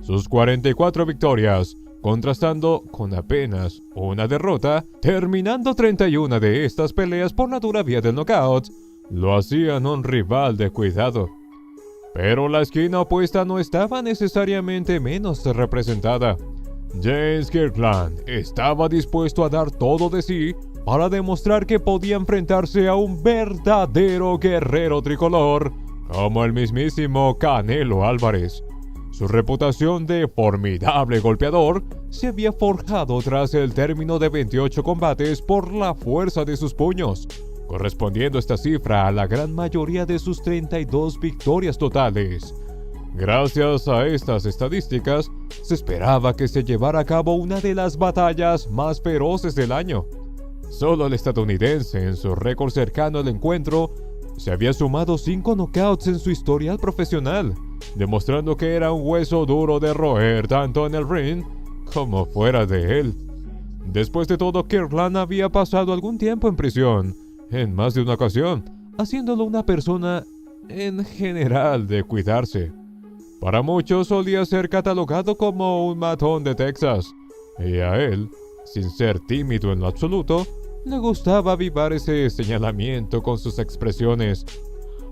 Sus 44 victorias, contrastando con apenas una derrota, terminando 31 de estas peleas por la dura vía del knockout, lo hacían un rival de cuidado. Pero la esquina opuesta no estaba necesariamente menos representada. James Kirkland estaba dispuesto a dar todo de sí para demostrar que podía enfrentarse a un verdadero guerrero tricolor como el mismísimo Canelo Álvarez. Su reputación de formidable golpeador se había forjado tras el término de 28 combates por la fuerza de sus puños, correspondiendo esta cifra a la gran mayoría de sus 32 victorias totales. Gracias a estas estadísticas, se esperaba que se llevara a cabo una de las batallas más feroces del año. Solo el estadounidense, en su récord cercano al encuentro, se había sumado 5 knockouts en su historial profesional, demostrando que era un hueso duro de roer tanto en el ring como fuera de él. Después de todo, Kirkland había pasado algún tiempo en prisión, en más de una ocasión, haciéndolo una persona en general de cuidarse. Para muchos solía ser catalogado como un matón de Texas, y a él, sin ser tímido en lo absoluto, le gustaba avivar ese señalamiento con sus expresiones.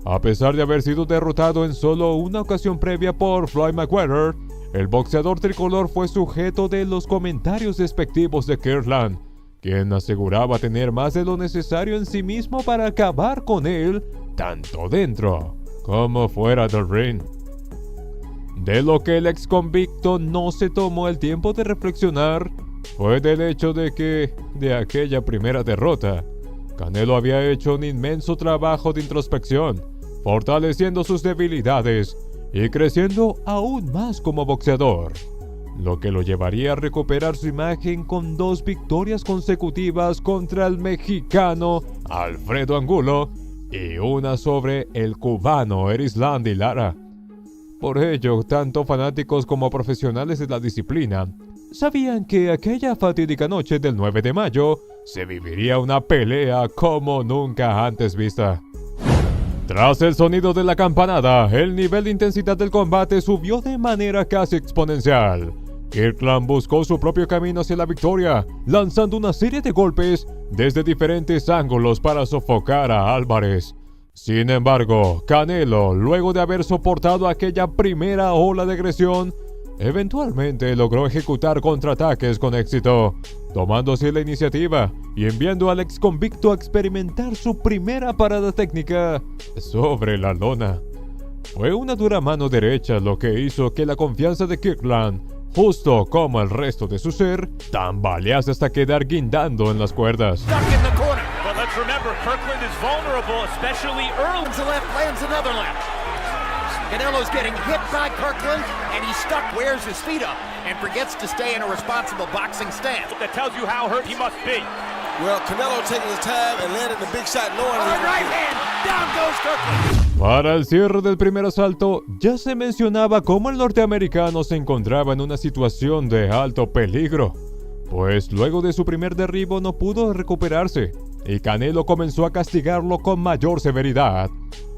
A pesar de haber sido derrotado en solo una ocasión previa por Floyd Mayweather, el boxeador tricolor fue sujeto de los comentarios despectivos de Kirkland, quien aseguraba tener más de lo necesario en sí mismo para acabar con él, tanto dentro como fuera del ring. De lo que el ex convicto no se tomó el tiempo de reflexionar fue del hecho de que, de aquella primera derrota, Canelo había hecho un inmenso trabajo de introspección, fortaleciendo sus debilidades y creciendo aún más como boxeador, lo que lo llevaría a recuperar su imagen con 2 victorias consecutivas contra el mexicano Alfredo Angulo y una sobre el cubano Erislandy Lara. Por ello, tanto fanáticos como profesionales de la disciplina sabían que aquella fatídica noche del 9 de mayo se viviría una pelea como nunca antes vista. Tras el sonido de la campanada, el nivel de intensidad del combate subió de manera casi exponencial. Kirkland buscó su propio camino hacia la victoria, lanzando una serie de golpes desde diferentes ángulos para sofocar a Álvarez. Sin embargo, Canelo, luego de haber soportado aquella primera ola de agresión, eventualmente logró ejecutar contraataques con éxito, tomando así la iniciativa y enviando al ex convicto a experimentar su primera parada técnica sobre la lona. Fue una dura mano derecha lo que hizo que la confianza de Kirkland, justo como el resto de su ser, tambalease hasta quedar guindando en las cuerdas. Stuck in the corner. But let's remember, Kirkland is vulnerable, especially early. Lands another left. Canelo's getting hit by Kirkland, and he's stuck, wears his feet up, and forgets to stay in a responsible boxing stance. That tells you how hurt he must be. Well, Canelo taking his time and landing the big shot knowing Right hand, down goes Kirkland. Para el cierre del primer asalto, ya se mencionaba cómo el norteamericano se encontraba en una situación de alto peligro, pues luego de su primer derribo no pudo recuperarse, y Canelo comenzó a castigarlo con mayor severidad,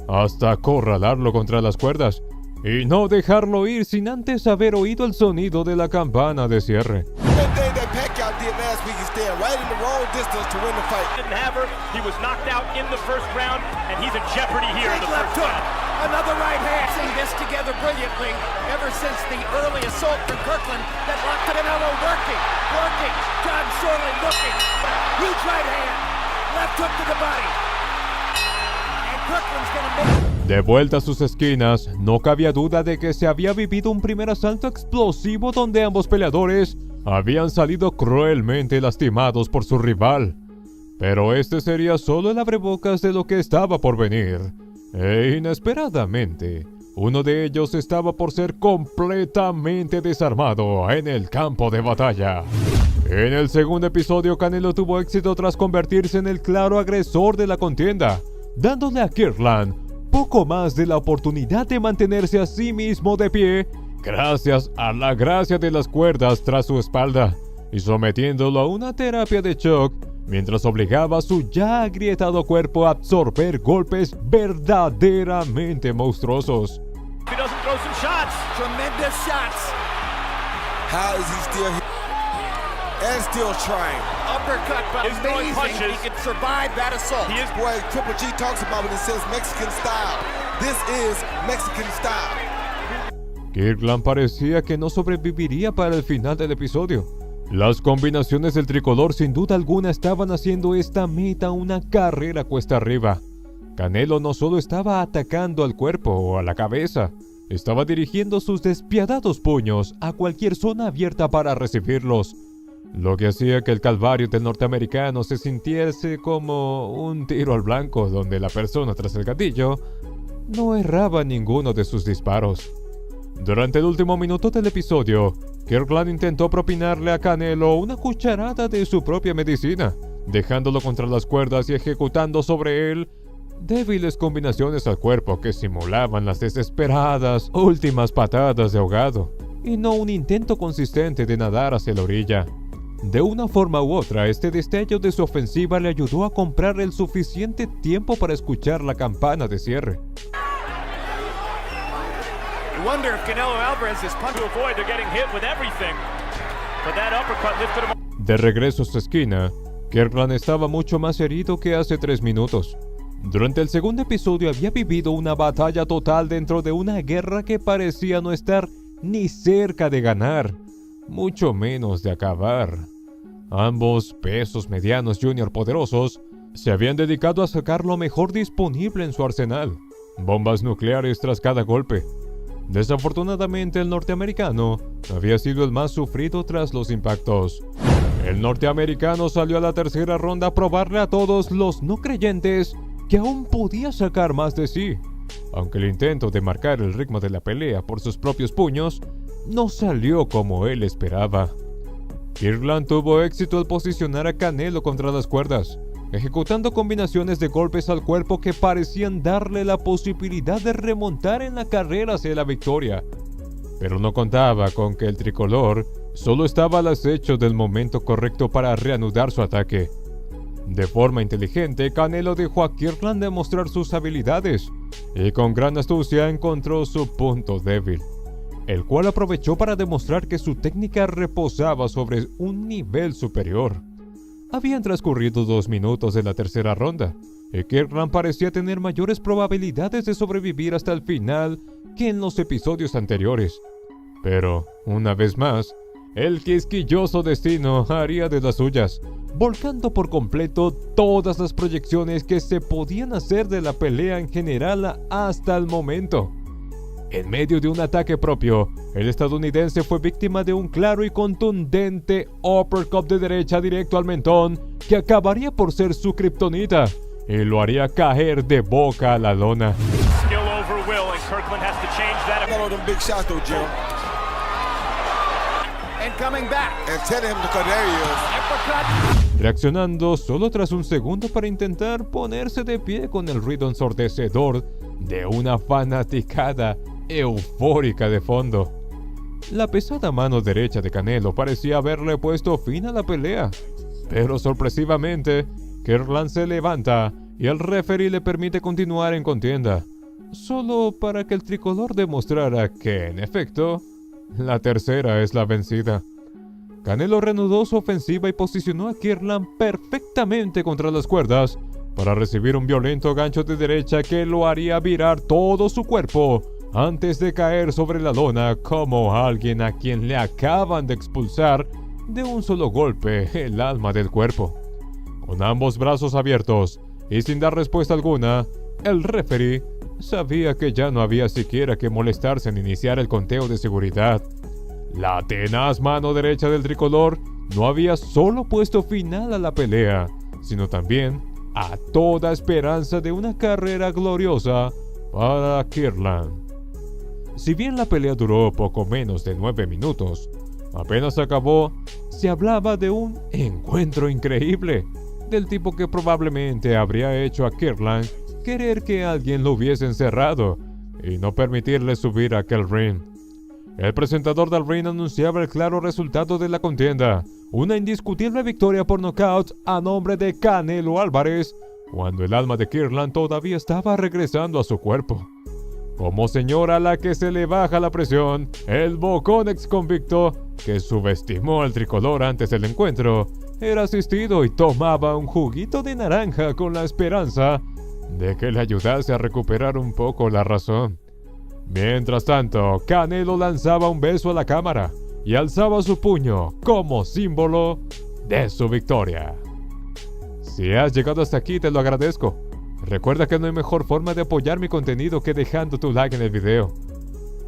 hasta acorralarlo contra las cuerdas y no dejarlo ir sin antes haber oído el sonido de la campana de cierre. Didn't have her. He was knocked out in the first round, and he's in jeopardy here in the first round. Another right hand. Seeing this together brilliantly ever since the early assault from Kirkland that locked Canelo working. John Sorley looking. Huge right hand. Left hook to the body. And Kirkland's gonna make... De vuelta a sus esquinas, no cabía duda de que se había vivido un primer asalto explosivo donde ambos peleadores habían salido cruelmente lastimados por su rival. Pero este sería solo el abrebocas de lo que estaba por venir. E inesperadamente, uno de ellos estaba por ser completamente desarmado en el campo de batalla. En el segundo episodio, Canelo tuvo éxito tras convertirse en el claro agresor de la contienda, dándole a Kirkland poco más de la oportunidad de mantenerse a sí mismo de pie, gracias a la gracia de las cuerdas tras su espalda, y sometiéndolo a una terapia de shock, mientras obligaba a su ya agrietado cuerpo a absorber golpes verdaderamente monstruosos. He doesn't throw some shots. Tremendous shots. How is he still here? And still trying. Uppercut, but amazing. He can survive that assault. He is boy Triple G talks about when he says Mexican style. This is Mexican style. Kirkland parecía que no sobreviviría para el final del episodio. Las combinaciones del tricolor sin duda alguna estaban haciendo esta meta una carrera cuesta arriba. Canelo no solo estaba atacando al cuerpo o a la cabeza, estaba dirigiendo sus despiadados puños a cualquier zona abierta para recibirlos, lo que hacía que el calvario del norteamericano se sintiese como un tiro al blanco donde la persona tras el gatillo no erraba ninguno de sus disparos. Durante el último minuto del episodio, Kirkland intentó propinarle a Canelo una cucharada de su propia medicina, dejándolo contra las cuerdas y ejecutando sobre él débiles combinaciones al cuerpo que simulaban las desesperadas últimas patadas de ahogado, y no un intento consistente de nadar hacia la orilla. De una forma u otra, este destello de su ofensiva le ayudó a comprar el suficiente tiempo para escuchar la campana de cierre. Wonder if Canelo Alvarez is punching to avoid getting hit with everything. But that uppercut lifted him. De regreso a su esquina, Kirkland estaba mucho más herido que hace 3 minutos. Durante el segundo episodio había vivido una batalla total dentro de una guerra que parecía no estar ni cerca de ganar, mucho menos de acabar. Ambos pesos medianos junior poderosos se habían dedicado a sacar lo mejor disponible en su arsenal, bombas nucleares tras cada golpe. Desafortunadamente, el norteamericano había sido el más sufrido tras los impactos. El norteamericano salió a la tercera ronda a probarle a todos los no creyentes que aún podía sacar más de sí, aunque el intento de marcar el ritmo de la pelea por sus propios puños no salió como él esperaba. Kirkland tuvo éxito al posicionar a Canelo contra las cuerdas, ejecutando combinaciones de golpes al cuerpo que parecían darle la posibilidad de remontar en la carrera hacia la victoria. Pero no contaba con que el tricolor solo estaba al acecho del momento correcto para reanudar su ataque. De forma inteligente, Canelo dejó a Kirkland demostrar sus habilidades y con gran astucia encontró su punto débil, el cual aprovechó para demostrar que su técnica reposaba sobre un nivel superior. Habían transcurrido 2 minutos de la tercera ronda y Kirkland parecía tener mayores probabilidades de sobrevivir hasta el final que en los episodios anteriores. Pero, una vez más, el quisquilloso destino haría de las suyas, volcando por completo todas las proyecciones que se podían hacer de la pelea en general hasta el momento. En medio de un ataque propio, el estadounidense fue víctima de un claro y contundente uppercut de derecha directo al mentón que acabaría por ser su kriptonita y lo haría caer de boca a la lona. Reaccionando solo tras un segundo para intentar ponerse de pie con el ruido ensordecedor de una fanaticada eufórica de fondo. La pesada mano derecha de Canelo parecía haberle puesto fin a la pelea, pero sorpresivamente, Kirkland se levanta y el referee le permite continuar en contienda, solo para que el tricolor demostrara que, en efecto, la tercera es la vencida. Canelo reanudó su ofensiva y posicionó a Kirkland perfectamente contra las cuerdas para recibir un violento gancho de derecha que lo haría virar todo su cuerpo antes de caer sobre la lona como alguien a quien le acaban de expulsar de un solo golpe el alma del cuerpo. Con ambos brazos abiertos y sin dar respuesta alguna, el referee sabía que ya no había siquiera que molestarse en iniciar el conteo de seguridad. La tenaz mano derecha del tricolor no había solo puesto final a la pelea, sino también a toda esperanza de una carrera gloriosa para Kirkland. Si bien la pelea duró poco menos de 9 minutos, apenas acabó, se hablaba de un encuentro increíble, del tipo que probablemente habría hecho a Kirkland querer que alguien lo hubiese encerrado y no permitirle subir a aquel ring. El presentador del ring anunciaba el claro resultado de la contienda, una indiscutible victoria por nocaut a nombre de Canelo Álvarez, cuando el alma de Kirkland todavía estaba regresando a su cuerpo. Como señora a la que se le baja la presión, el bocón ex convicto, que subestimó al tricolor antes del encuentro, era asistido y tomaba un juguito de naranja con la esperanza de que le ayudase a recuperar un poco la razón. Mientras tanto, Canelo lanzaba un beso a la cámara y alzaba su puño como símbolo de su victoria. Si has llegado hasta aquí, te lo agradezco. Recuerda que no hay mejor forma de apoyar mi contenido que dejando tu like en el video.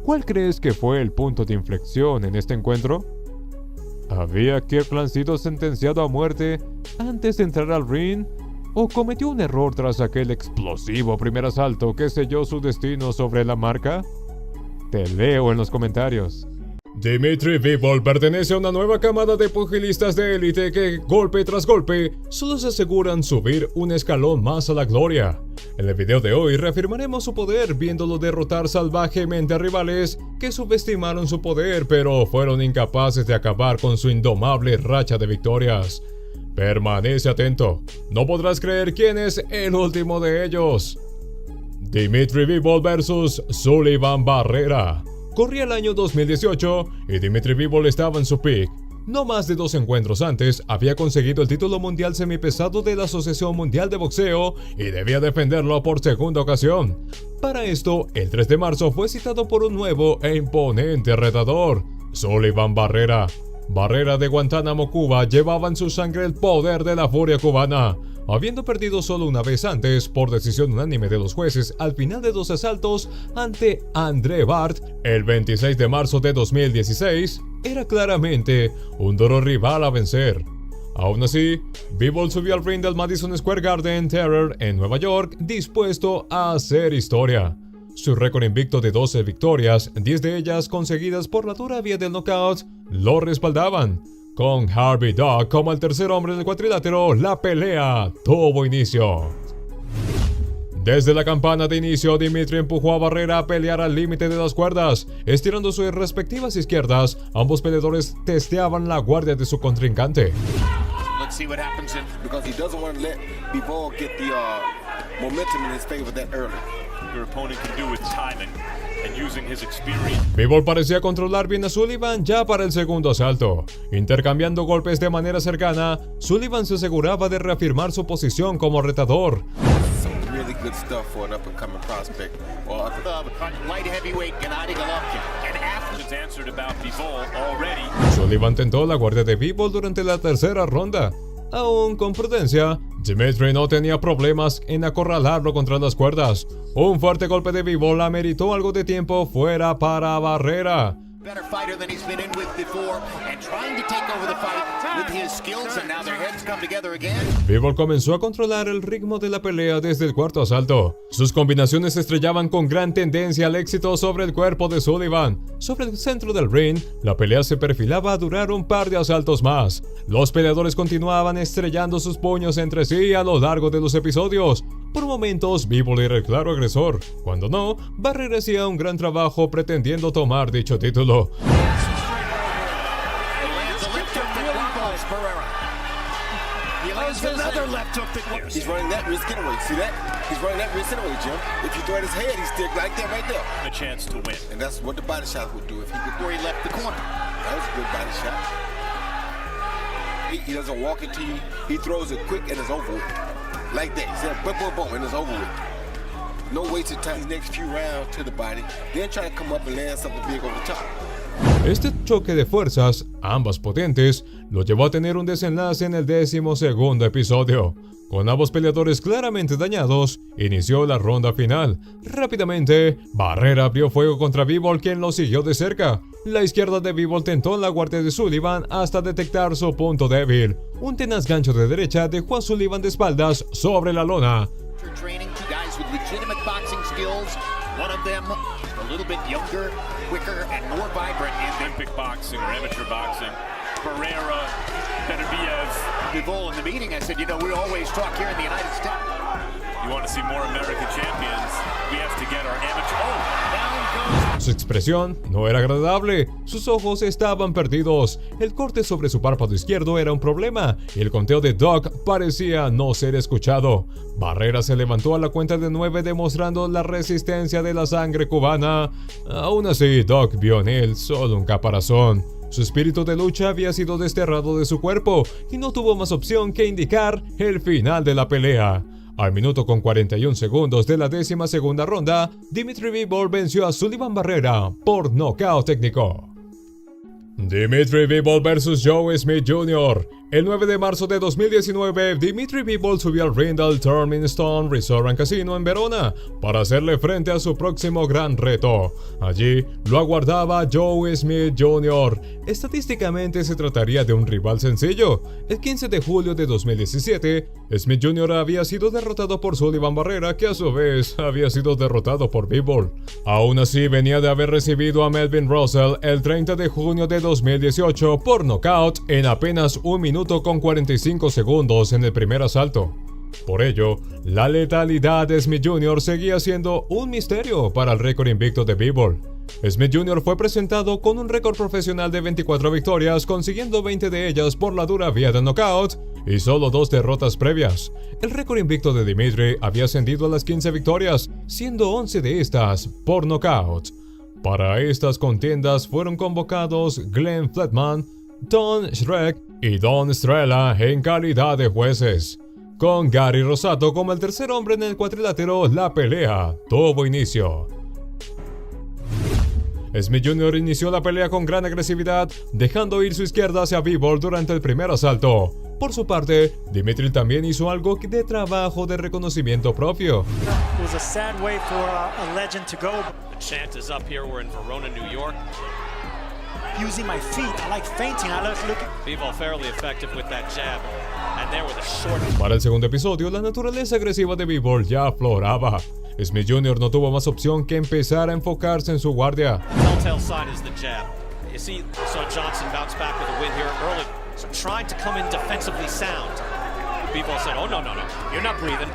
¿Cuál crees que fue el punto de inflexión en este encuentro? ¿Había Kirkland sido sentenciado a muerte antes de entrar al ring? ¿O cometió un error tras aquel explosivo primer asalto que selló su destino sobre la marca? Te leo en los comentarios. Dimitri Bivol pertenece a una nueva camada de pugilistas de élite que, golpe tras golpe, solo se aseguran subir un escalón más a la gloria. En el video de hoy reafirmaremos su poder viéndolo derrotar salvajemente a rivales que subestimaron su poder pero fueron incapaces de acabar con su indomable racha de victorias. Permanece atento, no podrás creer quién es el último de ellos. Dimitri Bivol vs Sullivan Barrera. Corría el año 2018 y Dimitri Bivol estaba en su peak. No más de 2 encuentros antes, había conseguido el título mundial semipesado de la Asociación Mundial de Boxeo y debía defenderlo por segunda ocasión. Para esto, el 3 de marzo fue citado por un nuevo e imponente retador, Sullivan Barrera. Barrera de Guantánamo, Cuba, llevaba en su sangre el poder de la furia cubana, habiendo perdido solo una vez antes por decisión unánime de los jueces al final de 2 asaltos ante André Bart el 26 de marzo de 2016, era claramente un duro rival a vencer. Aún así, Bivol subió al ring del Madison Square Garden Terror en Nueva York dispuesto a hacer historia. Su récord invicto de 12 victorias, 10 de ellas conseguidas por la dura vía del knockout, lo respaldaban. Con Harvey Dog como el tercer hombre del cuadrilátero, la pelea tuvo inicio. Desde la campana de inicio, Dimitri empujó a Barrera a pelear al límite de las cuerdas. Estirando sus respectivas izquierdas, ambos peleadores testeaban la guardia de su contrincante. Let's see what happens because he doesn't want to let Bivol get the momentum in his favor that early. Your opponent can do with timing and using his experience. Bivol parecía controlar bien a Sullivan ya para el segundo asalto. Intercambiando golpes de manera cercana, Sullivan se aseguraba de reafirmar su posición como retador. Really good stuff for an up-and-coming prospect. Or Light heavyweight Gennady Golovkin. Answered about Bivol already. Sullivan tentó la guardia de Bivol durante la tercera ronda. Aún con prudencia, Dimitri no tenía problemas en acorralarlo contra las cuerdas. Un fuerte golpe de Bivol ameritó algo de tiempo fuera para Barrera. Better fighter than he's been in with before and trying to take over the fight with his skills and now their heads come together again. Bivol comenzó a controlar el ritmo de la pelea desde el cuarto asalto. Sus combinaciones se estrellaban con gran tendencia al éxito sobre el cuerpo de Sullivan. Sobre el centro del ring, la pelea se perfilaba a durar un par de asaltos más. Los peleadores continuaban estrellando sus puños entre sí a lo largo de los episodios. Por momentos, Bivol era el claro agresor. Cuando no, Barrera hacía un gran trabajo pretendiendo tomar dicho título. he's running that wrist getaway. See that? He's running that wrist getaway, Jim. If you throw at his head, he's still like that right there. A chance to win. And that's what the body shot would do if he could. Where he left the corner. That was a good body shot. He doesn't walk into you. He throws it quick and it's over with. Like that. He said, boom, boom, boom, and it's over with. No wasted time. These next few rounds to the body. Then try to come up and land something big over the top. Este choque de fuerzas, ambas potentes, lo llevó a tener un desenlace en el 12º episodio. Con ambos peleadores claramente dañados, inició la ronda final. Rápidamente, Barrera abrió fuego contra Bivol, quien lo siguió de cerca. La izquierda de Bivol tentó la guardia de Sullivan hasta detectar su punto débil. Un tenaz gancho de derecha dejó a Sullivan de espaldas sobre la lona. Training, two guys with legitimate boxing skills. One of them a little bit younger, quicker, and more vibrant in Olympic boxing or amateur boxing. Barrera, Beterbiev. Bivol in the meeting, I said, you know, we always talk here in the United States. You want to see more American champions? We have to get our amateur. Oh, down goes. Su expresión no era agradable, sus ojos estaban perdidos, el corte sobre su párpado izquierdo era un problema y el conteo de Doc parecía no ser escuchado. Barrera se levantó a la cuenta de 9 demostrando la resistencia de la sangre cubana. Aún así, Doc vio en él solo un caparazón. Su espíritu de lucha había sido desterrado de su cuerpo y no tuvo más opción que indicar el final de la pelea. Al minuto con 41 segundos de la 12ª ronda, Dimitri Bivol venció a Sullivan Barrera por nocaut técnico. Dimitri Bivol vs. Joe Smith Jr. El 9 de marzo de 2019, Dimitri Bivol subió al ring del Turning Stone Resort and Casino en Verona para hacerle frente a su próximo gran reto. Allí lo aguardaba Joe Smith Jr. Estadísticamente se trataría de un rival sencillo. El 15 de julio de 2017, Smith Jr. había sido derrotado por Sullivan Barrera, que a su vez había sido derrotado por Bivol. Aún así, venía de haber recibido a Melvin Russell el 30 de junio de 2018 por nocaut en apenas 1 minuto con 45 segundos en el primer asalto. Por ello, la letalidad de Smith Jr. seguía siendo un misterio para el récord invicto de Bivol. Smith Jr. fue presentado con un récord profesional de 24 victorias, consiguiendo 20 de ellas por la dura vía del knockout y solo 2 derrotas previas. El récord invicto de Dimitri había ascendido a las 15 victorias, siendo 11 de estas por knockout. Para estas contiendas fueron convocados Glenn Fletman, Don Shrek y Don Estrella en calidad de jueces. Con Gary Rosato como el tercer hombre en el cuadrilátero, la pelea tuvo inicio. Smith Jr. inició la pelea con gran agresividad, dejando ir su izquierda hacia Bivol durante el primer asalto. Por su parte, Dimitri también hizo algo de trabajo de reconocimiento propio. It was a sad way for a legend to go. The chant is up here. We're in Verona, New York. Using my feet, I like feinting. I like looking. Bivol fairly effective with that jab. And there with a short. Para el segundo episodio, la naturaleza agresiva de Bivol ya afloraba. Smith Jr. no tuvo más opción que empezar a enfocarse en su guardia. Telltale sign is the jab. You see, saw Johnson bounce back with a win here early. So trying to come in defensively sound. Bivol said, oh, no, you're not breathing.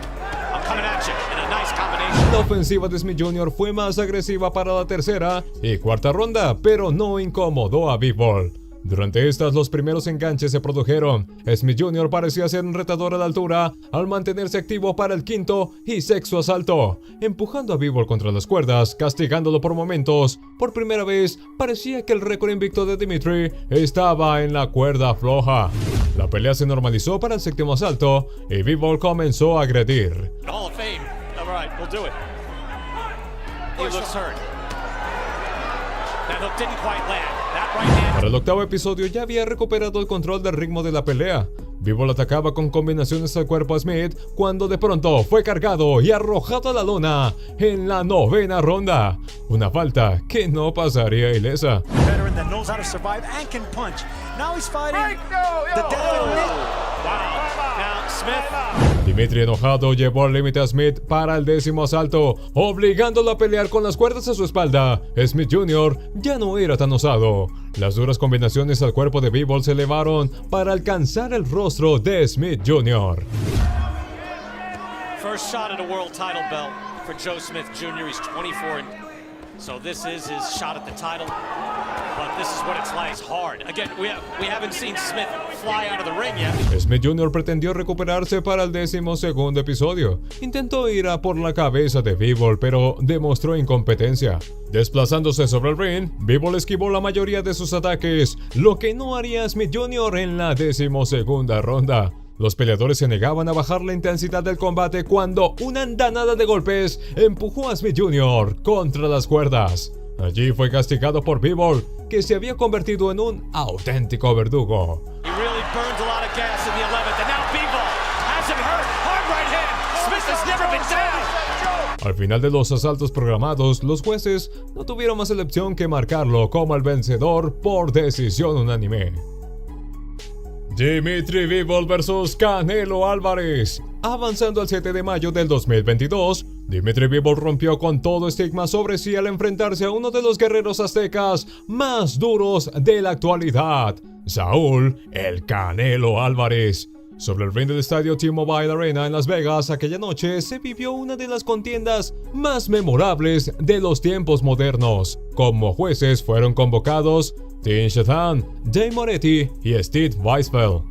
I'm coming at you in a nice combination. La ofensiva de Smith Jr. fue más agresiva para la tercera y cuarta ronda, pero no incomodó a Bivol. Durante estas, los primeros enganches se produjeron. Smith Jr. parecía ser un retador a la altura al mantenerse activo para el quinto y sexto asalto, empujando a Bivol contra las cuerdas, castigándolo por momentos. Por primera vez, parecía que el récord invicto de Dimitri estaba en la cuerda floja. La pelea se normalizó para el séptimo asalto y Bivol comenzó a agredir. Hall of Fame. All right, we'll do it. He looks hurt. That hook didn't quite land. That right hand. Para el octavo episodio ya había recuperado el control del ritmo de la pelea. Bivol atacaba con combinaciones al cuerpo a Smith cuando de pronto fue cargado y arrojado a la lona en la novena ronda. Una falta que no pasaría ilesa. Veteran that knows how to survive and can punch. Now he's fighting the dead. Now Smith. Dimitri, enojado, llevó al límite a Smith para el décimo asalto, obligándolo a pelear con las cuerdas a su espalda. Smith Jr. ya no era tan osado. Las duras combinaciones al cuerpo de Bivol se elevaron para alcanzar el rostro de Smith Jr. First shot at a world title belt for Joe Smith Jr. He's 24, so this is his shot at the title. But this is what it's like. It's hard. Again, we haven't seen Smith fly out of the ring yet. Smith Jr. pretendió recuperarse para el 12º episodio. Intentó ir a por la cabeza de Bivol, pero demostró incompetencia. Desplazándose sobre el ring, Bivol esquivó la mayoría de sus ataques, lo que no haría Smith Jr. en la 12ª ronda. Los peleadores se negaban a bajar la intensidad del combate cuando una andanada de golpes empujó a Smith Jr. contra las cuerdas. Allí fue castigado por Bivol, que se había convertido en un auténtico verdugo. He really burned a lot of gas in the 11th, and now Bivol has him hurt. Hard right hand. Smith has never been down. Al final de los asaltos programados, los jueces no tuvieron más elección que marcarlo como el vencedor por decisión unánime. Dimitri Bivol vs Canelo Álvarez. Avanzando al 7 de mayo del 2022, Dimitri Bivol rompió con todo estigma sobre sí al enfrentarse a uno de los guerreros aztecas más duros de la actualidad, Saúl El Canelo Álvarez. Sobre el ring del estadio T-Mobile Arena en Las Vegas, aquella noche se vivió una de las contiendas más memorables de los tiempos modernos. Como jueces fueron convocados Tim Shatan, Dave Moretti y Steve Weisfeld.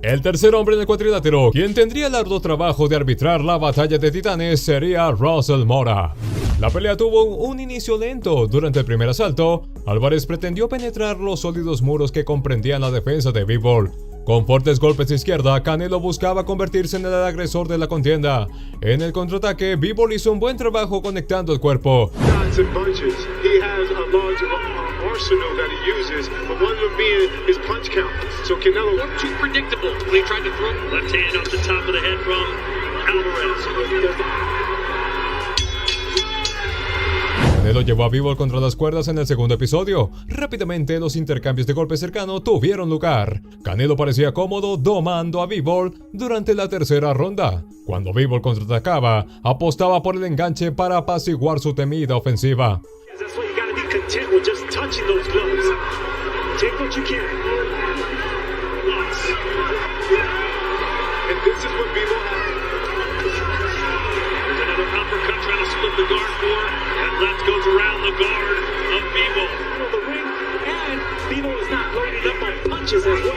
El tercer hombre en el cuadrilátero, quien tendría el arduo trabajo de arbitrar la batalla de titanes, sería Russell Mora. La pelea tuvo un inicio lento. Durante el primer asalto, Álvarez pretendió penetrar los sólidos muros que comprendían la defensa de Bivol. Con fuertes golpes de izquierda, Canelo buscaba convertirse en el agresor de la contienda. En el contraataque, Bivol hizo un buen trabajo conectando el cuerpo. Arsenal that he uses, but one of them being his punch count. So Canelo wasn't too predictable when he tried to throw left hand off the top of the head from Alvarez. Canelo llevó a Bivol contra las cuerdas en el segundo episodio. Rápidamente los intercambios de golpes cercanos tuvieron lugar. Canelo parecía cómodo domando a Bivol durante la tercera ronda. Cuando Bivol contraatacaba, apostaba por el enganche para apaciguar su temida ofensiva. That's why you gotta be content with just touching those gloves. Take what you can. And this is what Bivol has. There's another uppercut trying to split the guard for. And left goes around the guard of Bivol. The ring, and Bivol is not loaded up on punches as well.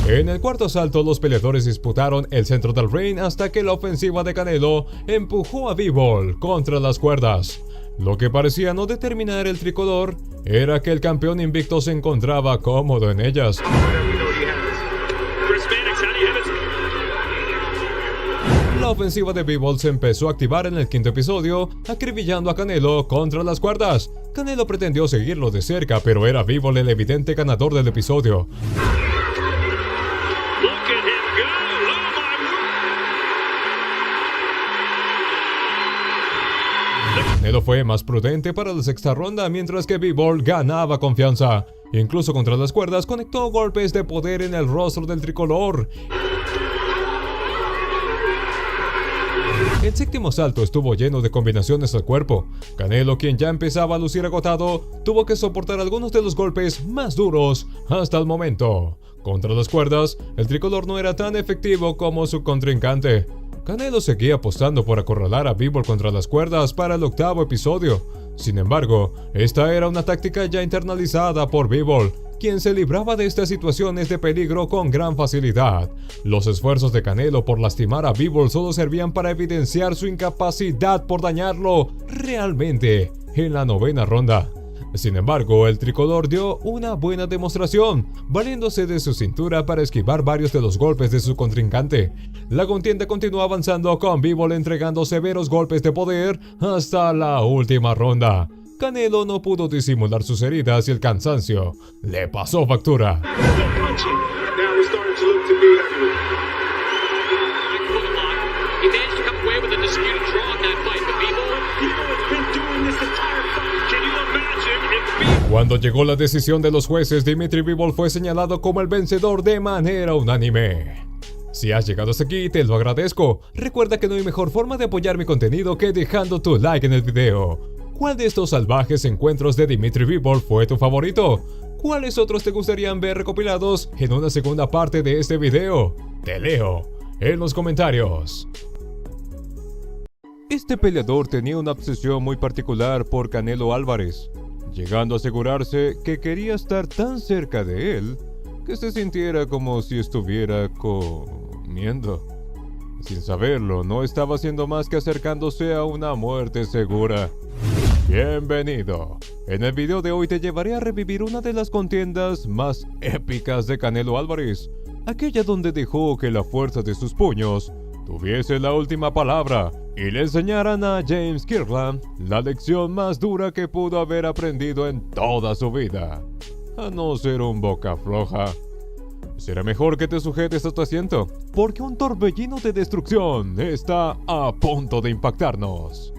En el cuarto asalto, los peleadores disputaron el centro del ring hasta que la ofensiva de Canelo empujó a Bivol contra las cuerdas. Lo que parecía no determinar el tricolor era que el campeón invicto se encontraba cómodo en ellas. La ofensiva de Bivol se empezó a activar en el quinto episodio, acribillando a Canelo contra las cuerdas. Canelo pretendió seguirlo de cerca, pero era Bivol el evidente ganador del episodio. Canelo fue más prudente para la sexta ronda, mientras que Bivol ganaba confianza. Incluso contra las cuerdas conectó golpes de poder en el rostro del tricolor. El séptimo asalto estuvo lleno de combinaciones al cuerpo. Canelo, quien ya empezaba a lucir agotado, tuvo que soportar algunos de los golpes más duros hasta el momento. Contra las cuerdas, el tricolor no era tan efectivo como su contrincante. Canelo seguía apostando por acorralar a Bivol contra las cuerdas para el octavo episodio. Sin embargo, esta era una táctica ya internalizada por Bivol, quien se libraba de estas situaciones de peligro con gran facilidad. Los esfuerzos de Canelo por lastimar a Bivol solo servían para evidenciar su incapacidad por dañarlo realmente en la novena ronda. Sin embargo, el tricolor dio una buena demostración, valiéndose de su cintura para esquivar varios de los golpes de su contrincante. La contienda continuó avanzando, con Bivol entregando severos golpes de poder hasta la última ronda. Canelo no pudo disimular sus heridas y el cansancio le pasó factura. Cuando llegó la decisión de los jueces, Dimitri Bivol fue señalado como el vencedor de manera unánime. Si has llegado hasta aquí, te lo agradezco. Recuerda que no hay mejor forma de apoyar mi contenido que dejando tu like en el video. ¿Cuál de estos salvajes encuentros de Dimitri Bivol fue tu favorito? ¿Cuáles otros te gustarían ver recopilados en una segunda parte de este video? Te leo en los comentarios. Este peleador tenía una obsesión muy particular por Canelo Álvarez, llegando a asegurarse que quería estar tan cerca de él que se sintiera como si estuviera comiendo. Sin saberlo, no estaba haciendo más que acercándose a una muerte segura. Bienvenido. En el video de hoy te llevaré a revivir una de las contiendas más épicas de Canelo Álvarez, aquella donde dejó que la fuerza de sus puños tuviese la última palabra y le enseñaran a James Kirkland la lección más dura que pudo haber aprendido en toda su vida: a no ser un boca floja. Será mejor que te sujetes a tu asiento, porque un torbellino de destrucción está a punto de impactarnos.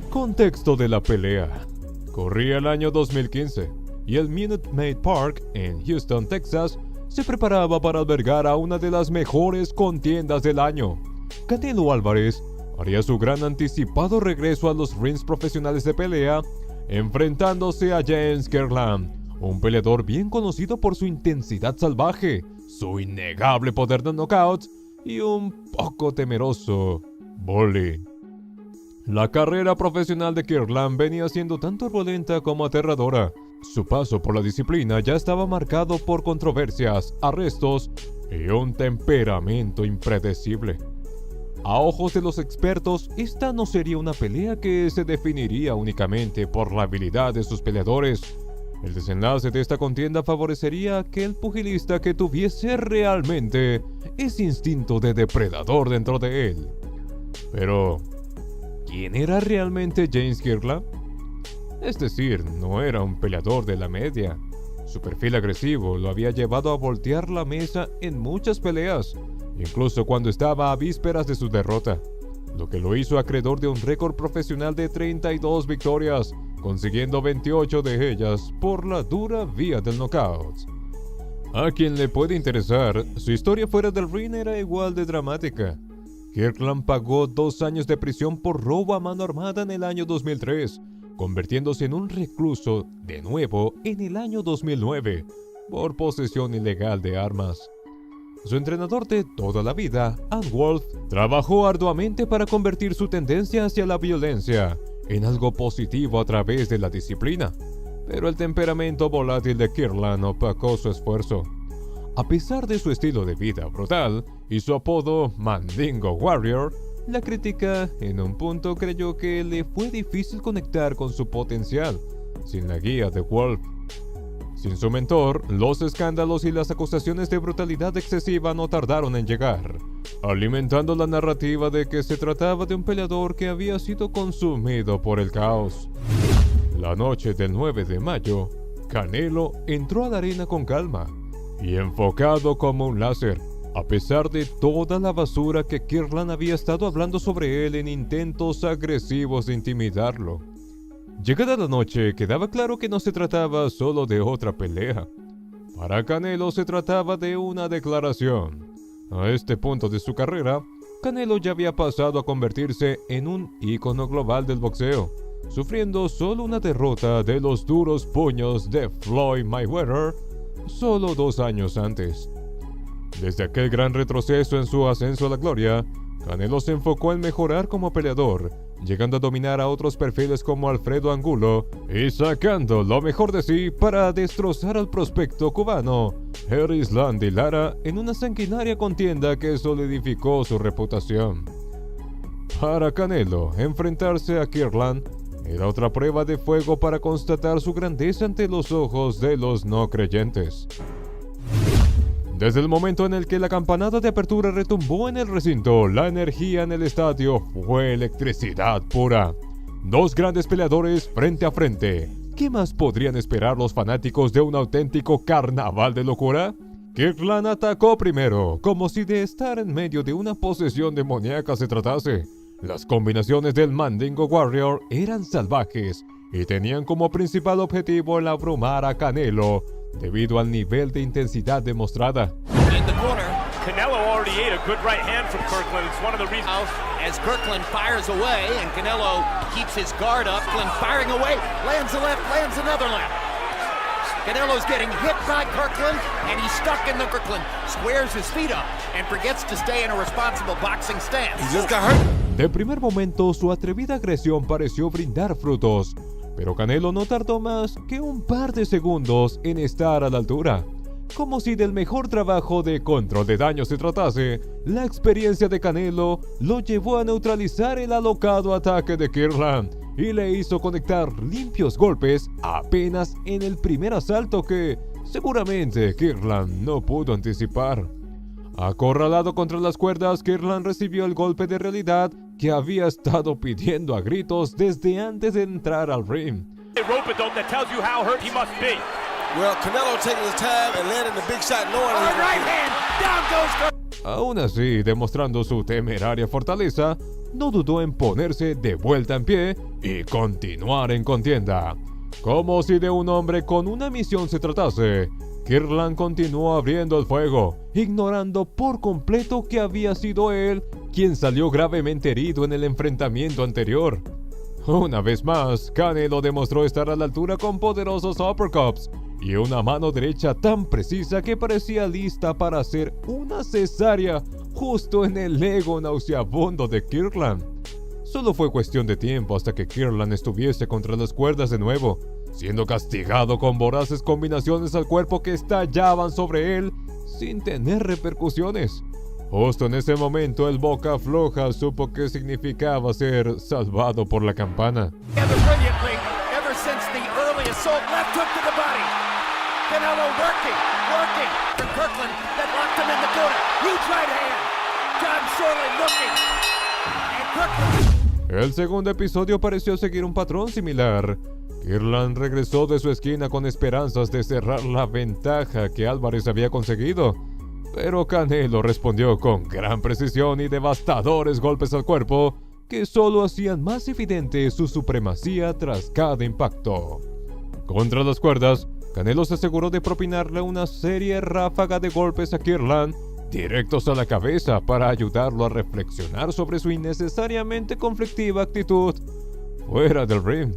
Contexto de la pelea. Corría el año 2015 y el Minute Maid Park en Houston, Texas, se preparaba para albergar a una de las mejores contiendas del año. Canelo Álvarez haría su gran anticipado regreso a los rings profesionales de pelea, enfrentándose a James Kirkland, un peleador bien conocido por su intensidad salvaje, su innegable poder de knockouts y un poco temeroso bully. La carrera profesional de Kirkland venía siendo tan turbulenta como aterradora. Su paso por la disciplina ya estaba marcado por controversias, arrestos y un temperamento impredecible. A ojos de los expertos, esta no sería una pelea que se definiría únicamente por la habilidad de sus peleadores. El desenlace de esta contienda favorecería a aquel pugilista que tuviese realmente ese instinto de depredador dentro de él. Pero ¿quién era realmente James Kirkland? Es decir, no era un peleador de la media. Su perfil agresivo lo había llevado a voltear la mesa en muchas peleas, incluso cuando estaba a vísperas de su derrota, lo que lo hizo acreedor de un récord profesional de 32 victorias, consiguiendo 28 de ellas por la dura vía del knockout. A quien le puede interesar, su historia fuera del ring era igual de dramática. Kirkland pagó 2 años de prisión por robo a mano armada en el año 2003, convirtiéndose en un recluso de nuevo en el año 2009 por posesión ilegal de armas. Su entrenador de toda la vida, Ann Wolf, trabajó arduamente para convertir su tendencia hacia la violencia en algo positivo a través de la disciplina, pero el temperamento volátil de Kirkland opacó su esfuerzo. A pesar de su estilo de vida brutal y su apodo Mandingo Warrior, la crítica en un punto creyó que le fue difícil conectar con su potencial sin la guía de Wolf. Sin su mentor, los escándalos y las acusaciones de brutalidad excesiva no tardaron en llegar, alimentando la narrativa de que se trataba de un peleador que había sido consumido por el caos. La noche del 9 de mayo, Canelo entró a la arena con calma y enfocado como un láser, a pesar de toda la basura que Kirkland había estado hablando sobre él en intentos agresivos de intimidarlo. Llegada la noche, quedaba claro que no se trataba solo de otra pelea. Para Canelo se trataba de una declaración. A este punto de su carrera, Canelo ya había pasado a convertirse en un ícono global del boxeo, sufriendo solo una derrota de los duros puños de Floyd Mayweather solo 2 años antes. Desde aquel gran retroceso en su ascenso a la gloria, Canelo se enfocó en mejorar como peleador, llegando a dominar a otros perfiles como Alfredo Angulo y sacando lo mejor de sí para destrozar al prospecto cubano Erislandy Lara en una sanguinaria contienda que solidificó su reputación. Para Canelo, enfrentarse a Kirkland era otra prueba de fuego para constatar su grandeza ante los ojos de los no creyentes. Desde el momento en el que la campanada de apertura retumbó en el recinto, la energía en el estadio fue electricidad pura. 2 grandes peleadores frente a frente. ¿Qué más podrían esperar los fanáticos de un auténtico carnaval de locura? Kirkland atacó primero, como si de estar en medio de una posesión demoníaca se tratase. Las combinaciones del Mandingo Warrior eran salvajes y tenían como principal objetivo el abrumar a Canelo, debido al nivel de intensidad demostrada. In the corner, Canelo already ate a good right hand from Kirkland. It's one of the reasons. as Kirkland fires away and Canelo keeps his guard up. Kirkland firing away, lands a left, lands another left. Canelo's getting hit by Kirkland and he's stuck in the Kirkland. Squares his feet up and forgets to stay in a responsible boxing stance. He just got hurt. De primer momento, su atrevida agresión pareció brindar frutos, pero Canelo no tardó más que un par de segundos en estar a la altura. Como si del mejor trabajo de control de daño se tratase, la experiencia de Canelo lo llevó a neutralizar el alocado ataque de Kirkland y le hizo conectar limpios golpes apenas en el primer asalto que seguramente Kirkland no pudo anticipar. Acorralado contra las cuerdas, Kirkland recibió el golpe de realidad que había estado pidiendo a gritos desde antes de entrar al ring. That tells you how hurt he must be. Well, Canelo taking his time and landing the big shot, knowing Hard right hand, down goes Aún así, demostrando su temeraria fortaleza, no dudó en ponerse de vuelta en pie y continuar en contienda. Como si de un hombre con una misión se tratase, Kirkland continuó abriendo el fuego, ignorando por completo que había sido él quien salió gravemente herido en el enfrentamiento anterior. Una vez más, Canelo demostró estar a la altura con poderosos uppercuts y una mano derecha tan precisa que parecía lista para hacer una cesárea justo en el ego nauseabundo de Kirkland. Solo fue cuestión de tiempo hasta que Kirkland estuviese contra las cuerdas de nuevo, siendo castigado con voraces combinaciones al cuerpo que estallaban sobre él sin tener repercusiones. Justo en ese momento, el boca floja supo qué significaba ser salvado por la campana. together brilliantly ever since the early assault. Left hook to the body. Canelo working. From Kirkland that locked him in the corner. Huge right hand. John Sorley looking. And Kirkland. El segundo episodio pareció seguir un patrón similar. Kirkland regresó de su esquina con esperanzas de cerrar la ventaja que Álvarez había conseguido, pero Canelo respondió con gran precisión y devastadores golpes al cuerpo que solo hacían más evidente su supremacía tras cada impacto. Contra las cuerdas, Canelo se aseguró de propinarle una seria ráfaga de golpes a Kirkland directos a la cabeza para ayudarlo a reflexionar sobre su innecesariamente conflictiva actitud fuera del ring.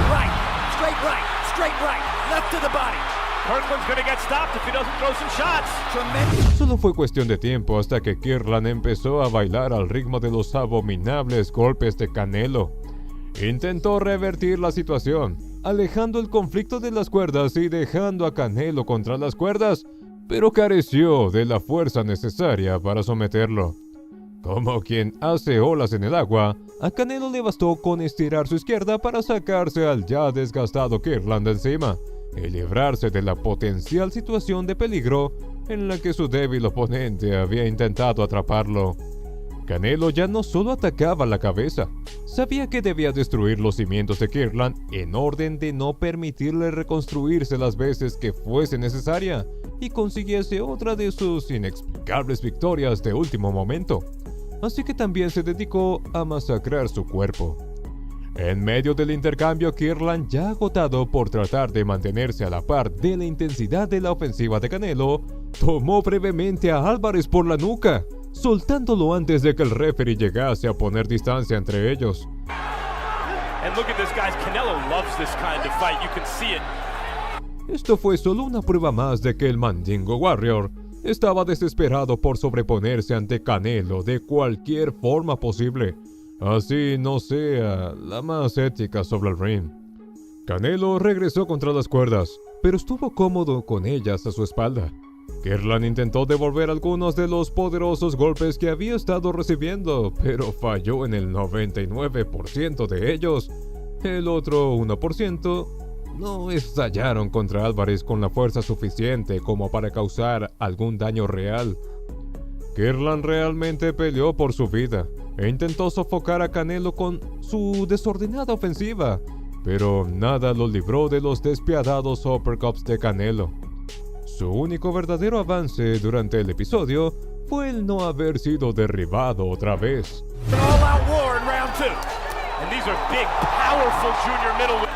Right. Straight right. Left to the body. Kirkland's gonna get stopped if he doesn't throw some shots. Tremendous. Solo fue cuestión de tiempo hasta que Kirkland empezó a bailar al ritmo de los abominables golpes de Canelo. Intentó revertir la situación, alejando el conflicto de las cuerdas y dejando a Canelo contra las cuerdas, pero careció de la fuerza necesaria para someterlo. Como quien hace olas en el agua, a Canelo le bastó con estirar su izquierda para sacarse al ya desgastado Kirkland de encima y librarse de la potencial situación de peligro en la que su débil oponente había intentado atraparlo. Canelo ya no solo atacaba la cabeza, sabía que debía destruir los cimientos de Kirkland en orden de no permitirle reconstruirse las veces que fuese necesaria y consiguiese otra de sus inexplicables victorias de último momento. Así que también se dedicó a masacrar su cuerpo. En medio del intercambio, Kirkland, ya agotado por tratar de mantenerse a la par de la intensidad de la ofensiva de Canelo, tomó brevemente a Álvarez por la nuca, soltándolo antes de que el referee llegase a poner distancia entre ellos. And look at this, guys. Canelo loves this kind of fight. You can see it. Esto fue solo una prueba más de que el Mandingo Warrior estaba desesperado por sobreponerse ante Canelo de cualquier forma posible, así no sea la más ética sobre el ring. Canelo regresó contra las cuerdas, pero estuvo cómodo con ellas a su espalda. Kirtland intentó devolver algunos de los poderosos golpes que había estado recibiendo, pero falló en el 99% de ellos. El otro 1% no estallaron contra Álvarez con la fuerza suficiente como para causar algún daño real. Kirtland realmente peleó por su vida e intentó sofocar a Canelo con su desordenada ofensiva, pero nada lo libró de los despiadados uppercuts de Canelo. Su único verdadero avance durante el episodio fue el no haber sido derribado otra vez. An all-out war in round 2. And these are big, powerful junior middleweight.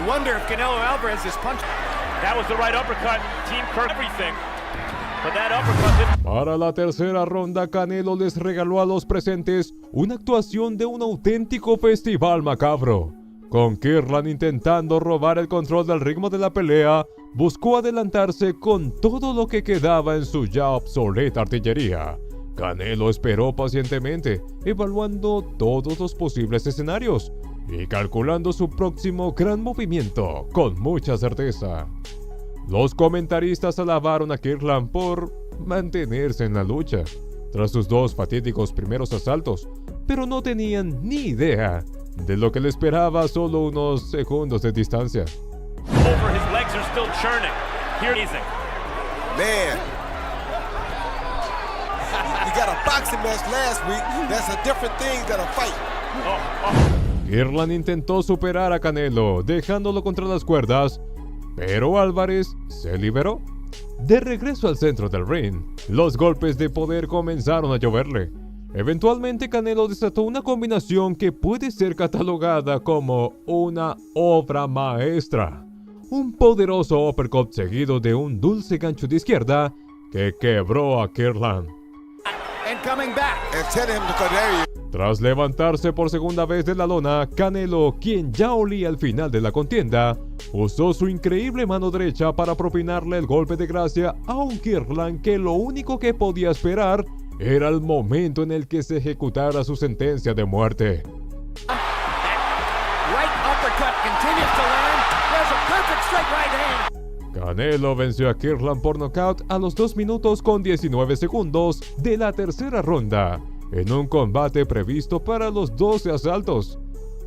You wonder if Canelo Alvarez is punching. That was the right uppercut. Team Kirk, everything. But that uppercut... Para la tercera ronda, Canelo les regaló a los presentes una actuación de un auténtico festival macabro. Con Kirtland intentando robar el control del ritmo de la pelea, buscó adelantarse con todo lo que quedaba en su ya obsoleta artillería. Canelo esperó pacientemente, evaluando todos los posibles escenarios y calculando su próximo gran movimiento con mucha certeza. Los comentaristas alabaron a Kirtland por mantenerse en la lucha tras sus dos fatídicos primeros asaltos, pero no tenían ni idea de lo que le esperaba a solo unos segundos de distancia. Over, his legs are still churning. Here he's in. Man. We got a boxing match last week. That's a different thing than a fight. Kirtland intentó superar a Canelo, dejándolo contra las cuerdas, pero Álvarez se liberó. De regreso al centro del ring, los golpes de poder comenzaron a lloverle. Eventualmente Canelo desató una combinación que puede ser catalogada como una obra maestra. Un poderoso uppercut seguido de un dulce gancho de izquierda que quebró a Kirtland. Tras levantarse por segunda vez de la lona, Canelo, quien ya olía el final de la contienda, usó su increíble mano derecha para propinarle el golpe de gracia a un Kirtland que lo único que podía esperar era el momento en el que se ejecutara su sentencia de muerte. Canelo venció a Kirtland por nocaut a los 2 minutos con 19 segundos de la tercera ronda, en un combate previsto para los 12 asaltos.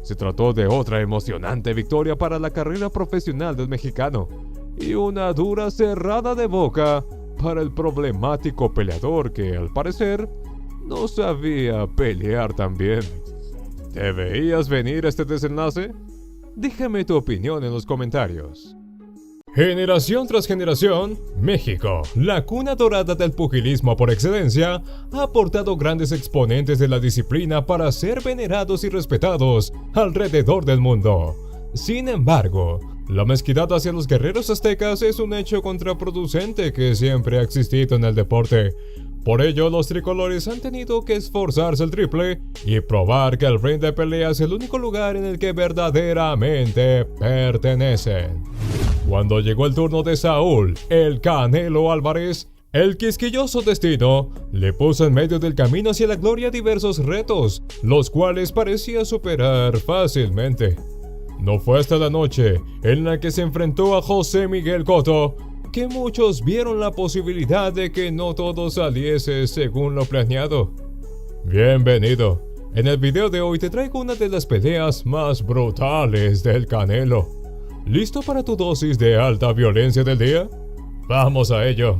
Se trató de otra emocionante victoria para la carrera profesional del mexicano, y una dura cerrada de boca para el problemático peleador que, al parecer, no sabía pelear tan bien. ¿Te veías venir este desenlace? Déjame tu opinión en los comentarios. Generación tras generación, México, la cuna dorada del pugilismo por excelencia, ha aportado grandes exponentes de la disciplina para ser venerados y respetados alrededor del mundo. Sin embargo, la mezquindad hacia los guerreros aztecas es un hecho contraproducente que siempre ha existido en el deporte. Por ello, los tricolores han tenido que esforzarse el triple y probar que el ring de pelea es el único lugar en el que verdaderamente pertenecen. Cuando llegó el turno de Saúl, el Canelo Álvarez, el quisquilloso destino le puso en medio del camino hacia la gloria diversos retos, los cuales parecía superar fácilmente. No fue hasta la noche en la que se enfrentó a José Miguel Cotto que muchos vieron la posibilidad de que no todo saliese según lo planeado. Bienvenido. En el video de hoy te traigo una de las peleas más brutales del Canelo. ¿Listo para tu dosis de alta violencia del día? ¡Vamos a ello!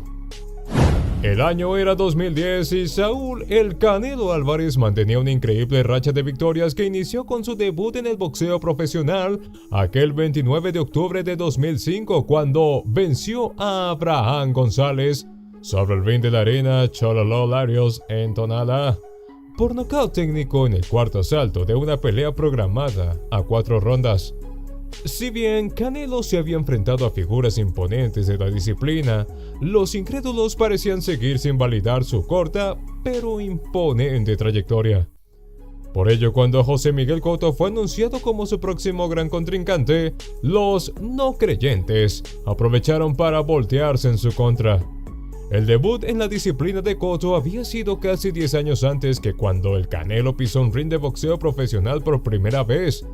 El año era 2010 y Saúl el Canelo Álvarez mantenía una increíble racha de victorias que inició con su debut en el boxeo profesional aquel 29 de octubre de 2005 cuando venció a Abraham González sobre el ring de la arena Chololo Larios en Tonalá por nocaut técnico en el cuarto asalto de una pelea programada a 4 rondas. Si bien Canelo se había enfrentado a figuras imponentes de la disciplina, los incrédulos parecían seguir sin validar su corta pero imponente trayectoria. Por ello, cuando José Miguel Cotto fue anunciado como su próximo gran contrincante, los no creyentes aprovecharon para voltearse en su contra. El debut en la disciplina de Cotto había sido casi 10 años antes que cuando el Canelo pisó un ring de boxeo profesional por primera vez.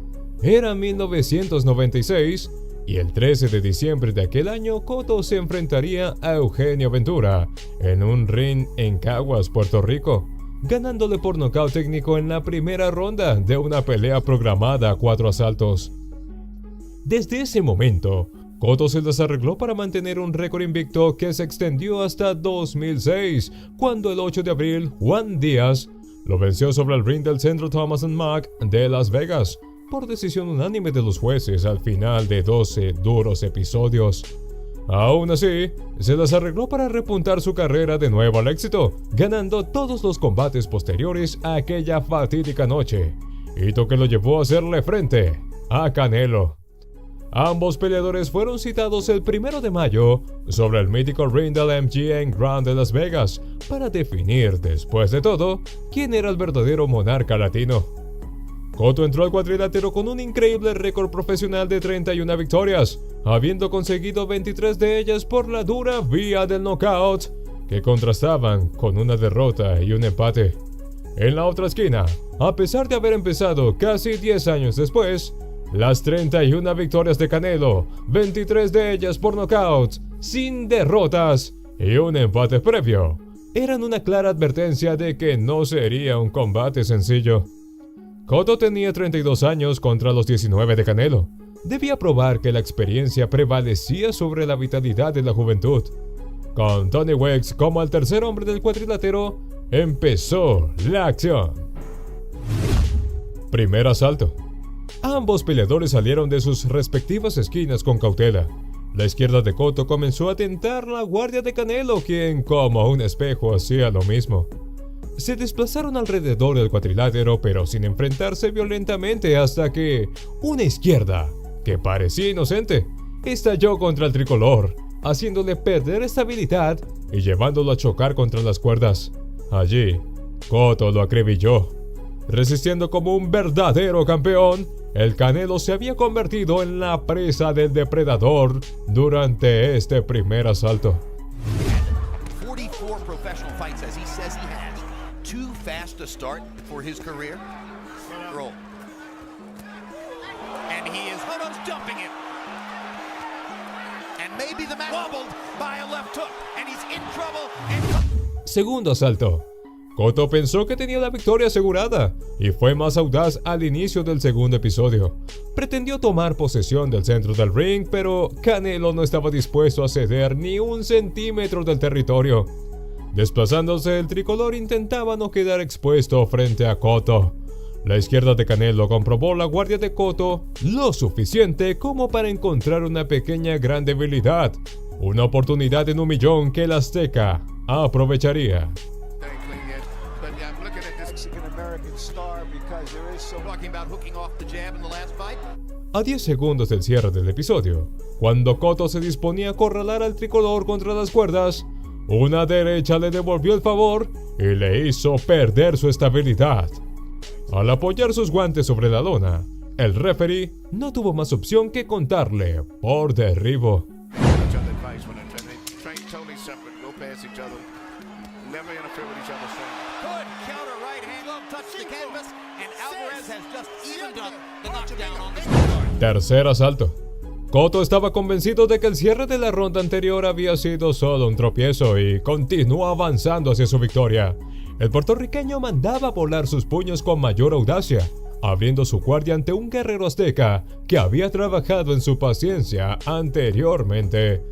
Era 1996 y el 13 de diciembre de aquel año Cotto se enfrentaría a Eugenio Ventura en un ring en Caguas, Puerto Rico, ganándole por nocaut técnico en la primera ronda de una pelea programada a 4 asaltos. Desde ese momento, Cotto se las arregló para mantener un récord invicto que se extendió hasta 2006, cuando el 8 de abril Juan Díaz lo venció sobre el ring del Centro Thomas & Mack de Las Vegas, por decisión unánime de los jueces al final de 12 duros episodios. Aún así, se las arregló para repuntar su carrera de nuevo al éxito, ganando todos los combates posteriores a aquella fatídica noche, hito que lo llevó a hacerle frente a Canelo. Ambos peleadores fueron citados el 1 de mayo sobre el mítico ring del MGM Grand de Las Vegas para definir, después de todo, quién era el verdadero monarca latino. Cotto entró al cuadrilátero con un increíble récord profesional de 31 victorias, habiendo conseguido 23 de ellas por la dura vía del knockout, que contrastaban con una derrota y un empate. En la otra esquina, a pesar de haber empezado casi 10 años después, las 31 victorias de Canelo, 23 de ellas por knockout, sin derrotas y un empate previo, eran una clara advertencia de que no sería un combate sencillo. Cotto tenía 32 años contra los 19 de Canelo. Debía probar que la experiencia prevalecía sobre la vitalidad de la juventud. Con Tony Weeks como el tercer hombre del cuadrilátero, empezó la acción. Primer asalto. Ambos peleadores salieron de sus respectivas esquinas con cautela. La izquierda de Cotto comenzó a tentar la guardia de Canelo, quien, como un espejo, hacía lo mismo. Se desplazaron alrededor del cuadrilátero, pero sin enfrentarse violentamente, hasta que una izquierda, que parecía inocente, estalló contra el tricolor, haciéndole perder estabilidad y llevándolo a chocar contra las cuerdas. Allí, Cotto lo acribilló. Resistiendo como un verdadero campeón, el Canelo se había convertido en la presa del depredador durante este primer asalto. 44 professional fights as he says he has. Too fast to start for his career. Roll. And he is dumping it. And maybe the man wobbled by a left hook. And he's in trouble. Segundo asalto. Cotto pensó que tenía la victoria asegurada y fue más audaz al inicio del segundo episodio. Pretendió tomar posesión del centro del ring, pero Canelo no estaba dispuesto a ceder ni un centímetro del territorio. Desplazándose, el tricolor intentaba no quedar expuesto frente a Cotto. La izquierda de Canelo comprobó la guardia de Cotto lo suficiente como para encontrar una pequeña gran debilidad, una oportunidad en un millón que el azteca aprovecharía. A 10 segundos del cierre del episodio, cuando Cotto se disponía a acorralar al tricolor contra las cuerdas, una derecha le devolvió el favor y le hizo perder su estabilidad. Al apoyar sus guantes sobre la lona, el referee no tuvo más opción que contarle por derribo. Tercer asalto. Cotto estaba convencido de que el cierre de la ronda anterior había sido solo un tropiezo y continuó avanzando hacia su victoria. El puertorriqueño mandaba volar sus puños con mayor audacia, abriendo su guardia ante un guerrero azteca que había trabajado en su paciencia anteriormente.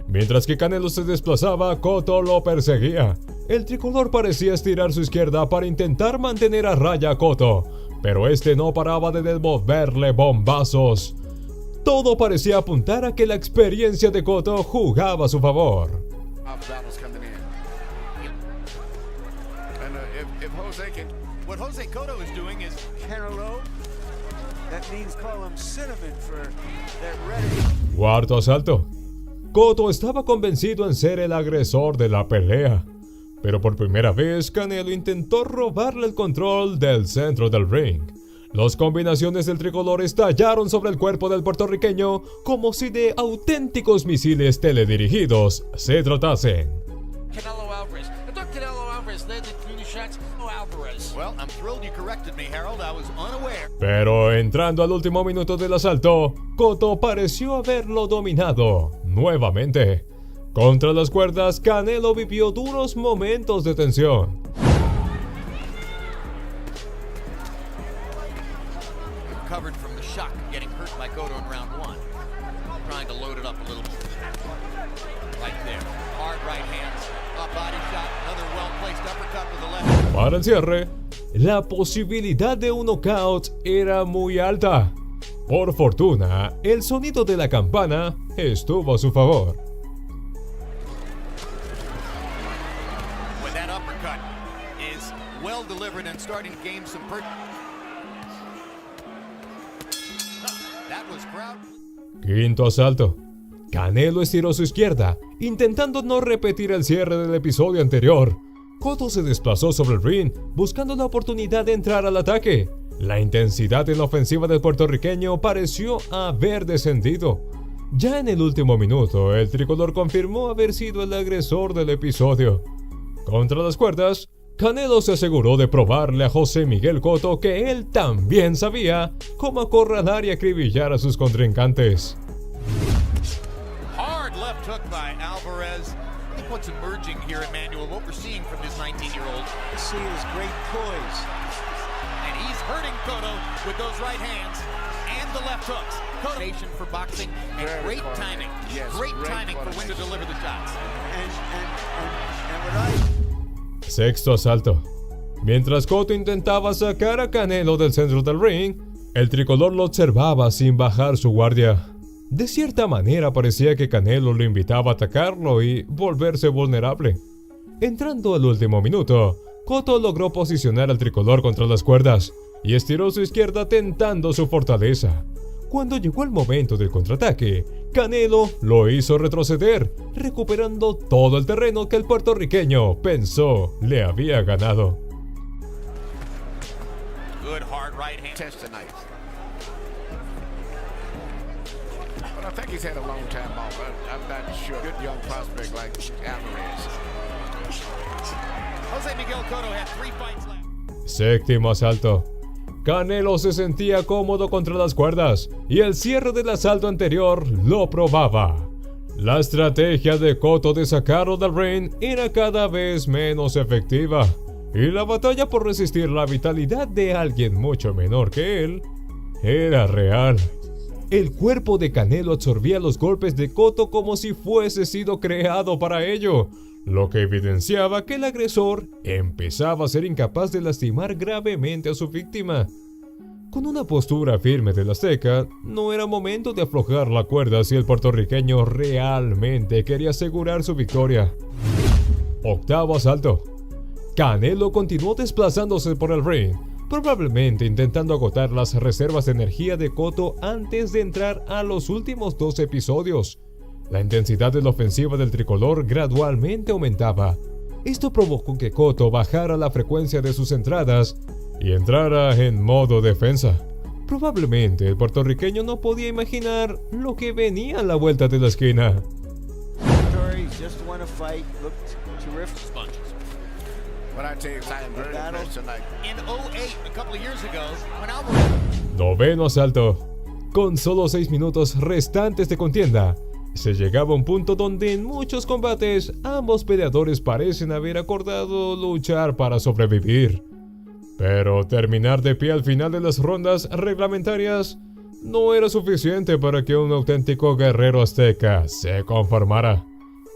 Mientras que Canelo se desplazaba, Cotto lo perseguía. El tricolor parecía estirar su izquierda para intentar mantener a raya a Cotto, pero este no paraba de devolverle bombazos. Todo parecía apuntar a que la experiencia de Cotto jugaba a su favor. What Jose Cotto is doing is Canelo Cuarto asalto. Cotto estaba convencido en ser el agresor de la pelea, pero por primera vez Canelo intentó robarle el control del centro del ring. Las combinaciones del tricolor estallaron sobre el cuerpo del puertorriqueño como si de auténticos misiles teledirigidos se tratasen. Canelo Alvarez. I thought Canelo Alvarez led the clean shots. Oh, Alvarez. Well, I'm thrilled you corrected me, Harold. I was unaware. Pero entrando al último minuto del asalto, Cotto pareció haberlo dominado nuevamente. Contra las cuerdas, Canelo vivió duros momentos de tensión. Recovered from the shock of getting hurt by Cotto in round one. Trying to load it up a little. Right there. Hard right hands. A body shot. Another well-placed uppercut with the left. Para el cierre, la posibilidad de un knockout era muy alta. Por fortuna, el sonido de la campana estuvo a su favor. When that uppercut is well delivered and starting to gain some That was crowd. Quinto asalto. Canelo estiró su izquierda, intentando no repetir el cierre del episodio anterior. Cotto se desplazó sobre el ring, buscando la oportunidad de entrar al ataque. La intensidad en la ofensiva del puertorriqueño pareció haber descendido. Ya en el último minuto, el tricolor confirmó haber sido el agresor del episodio. Contra las cuerdas, Canelo se aseguró de probarle a José Miguel Cotto que él también sabía cómo acorralar y acribillar a sus contrincantes. Hard left hook by Alvarez. I think what's emerging here, Emmanuel, what we're seeing from this 19-year-old. You see his great poise. And he's hurting Cotto with those right hands and the left hooks. Cotto for boxing and great timing. Yes, great timing for when to deliver the shots. And what I... Sexto asalto. Mientras Cotto intentaba sacar a Canelo del centro del ring, el tricolor lo observaba sin bajar su guardia. De cierta manera parecía que Canelo lo invitaba a atacarlo y volverse vulnerable. Entrando al último minuto, Cotto logró posicionar al tricolor contra las cuerdas y estiró su izquierda tentando su fortaleza. Cuando llegó el momento del contraataque, Canelo lo hizo retroceder, recuperando todo el terreno que el puertorriqueño pensó le había ganado. Good hard right hand test tonight. Well, I think he's had a long time off. I'm not sure. Good young prospect like Alvarez. Jose Miguel Cotto had 3 fights left. Séptimo asalto. Canelo se sentía cómodo contra las cuerdas y el cierre del asalto anterior lo probaba. La estrategia de Cotto de sacarlo del ring era cada vez menos efectiva y la batalla por resistir la vitalidad de alguien mucho menor que él era real. El cuerpo de Canelo absorbía los golpes de Cotto como si fuese sido creado para ello, lo que evidenciaba que el agresor empezaba a ser incapaz de lastimar gravemente a su víctima. Con una postura firme del azteca, no era momento de aflojar la cuerda si el puertorriqueño realmente quería asegurar su victoria. Octavo asalto. Canelo continuó desplazándose por el ring, probablemente intentando agotar las reservas de energía de Cotto antes de entrar a los últimos 2 episodios. La intensidad de la ofensiva del tricolor gradualmente aumentaba. Esto provocó que Cotto bajara la frecuencia de sus entradas y entrara en modo defensa. Probablemente el puertorriqueño no podía imaginar lo que venía a la vuelta de la esquina. Noveno asalto. Con solo 6 minutos restantes de contienda, se llegaba a un punto donde en muchos combates ambos peleadores parecen haber acordado luchar para sobrevivir. Pero terminar de pie al final de las rondas reglamentarias no era suficiente para que un auténtico guerrero azteca se conformara.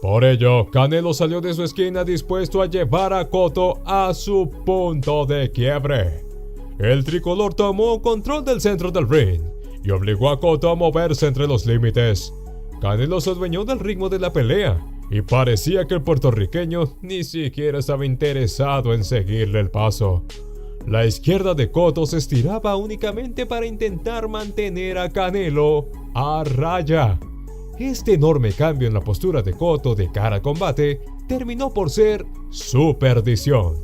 Por ello, Canelo salió de su esquina dispuesto a llevar a Cotto a su punto de quiebre. El tricolor tomó control del centro del ring y obligó a Cotto a moverse entre los límites. Canelo se adueñó del ritmo de la pelea y parecía que el puertorriqueño ni siquiera estaba interesado en seguirle el paso. la izquierda de Cotto se estiraba únicamente para intentar mantener a Canelo a raya. Este enorme cambio en la postura de Cotto de cara al combate terminó por ser su perdición.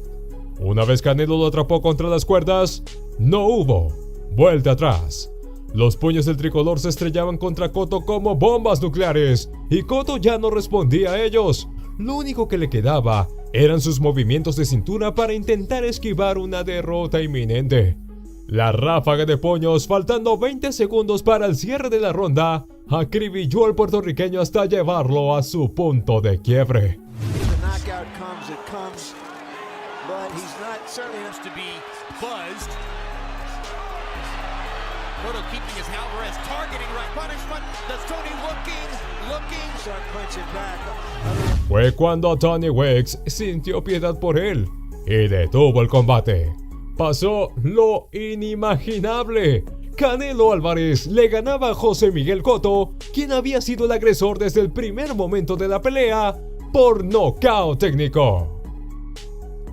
Una vez Canelo lo atrapó contra las cuerdas, no hubo vuelta atrás. Los puños del tricolor se estrellaban contra Cotto como bombas nucleares y Cotto ya no respondía a ellos. Lo único que le quedaba eran sus movimientos de cintura para intentar esquivar una derrota inminente. La ráfaga de puños, faltando 20 segundos para el cierre de la ronda, acribilló al puertorriqueño hasta llevarlo a su punto de quiebre. Cotto keeping his Alvarez targeting right punishment. Does Tony looking, start punching back. Fue cuando Tony Weeks sintió piedad por él y detuvo el combate. Pasó lo inimaginable. Canelo Álvarez le ganaba a José Miguel Cotto, quien había sido el agresor desde el primer momento de la pelea, por nocaut técnico.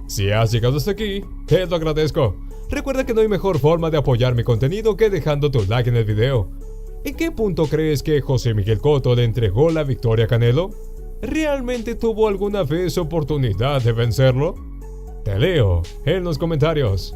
Si has llegado hasta aquí, te lo agradezco. Recuerda que no hay mejor forma de apoyar mi contenido que dejando tu like en el video. ¿En qué punto crees que José Miguel Cotto le entregó la victoria a Canelo? ¿Realmente tuvo alguna vez oportunidad de vencerlo? Te leo en los comentarios.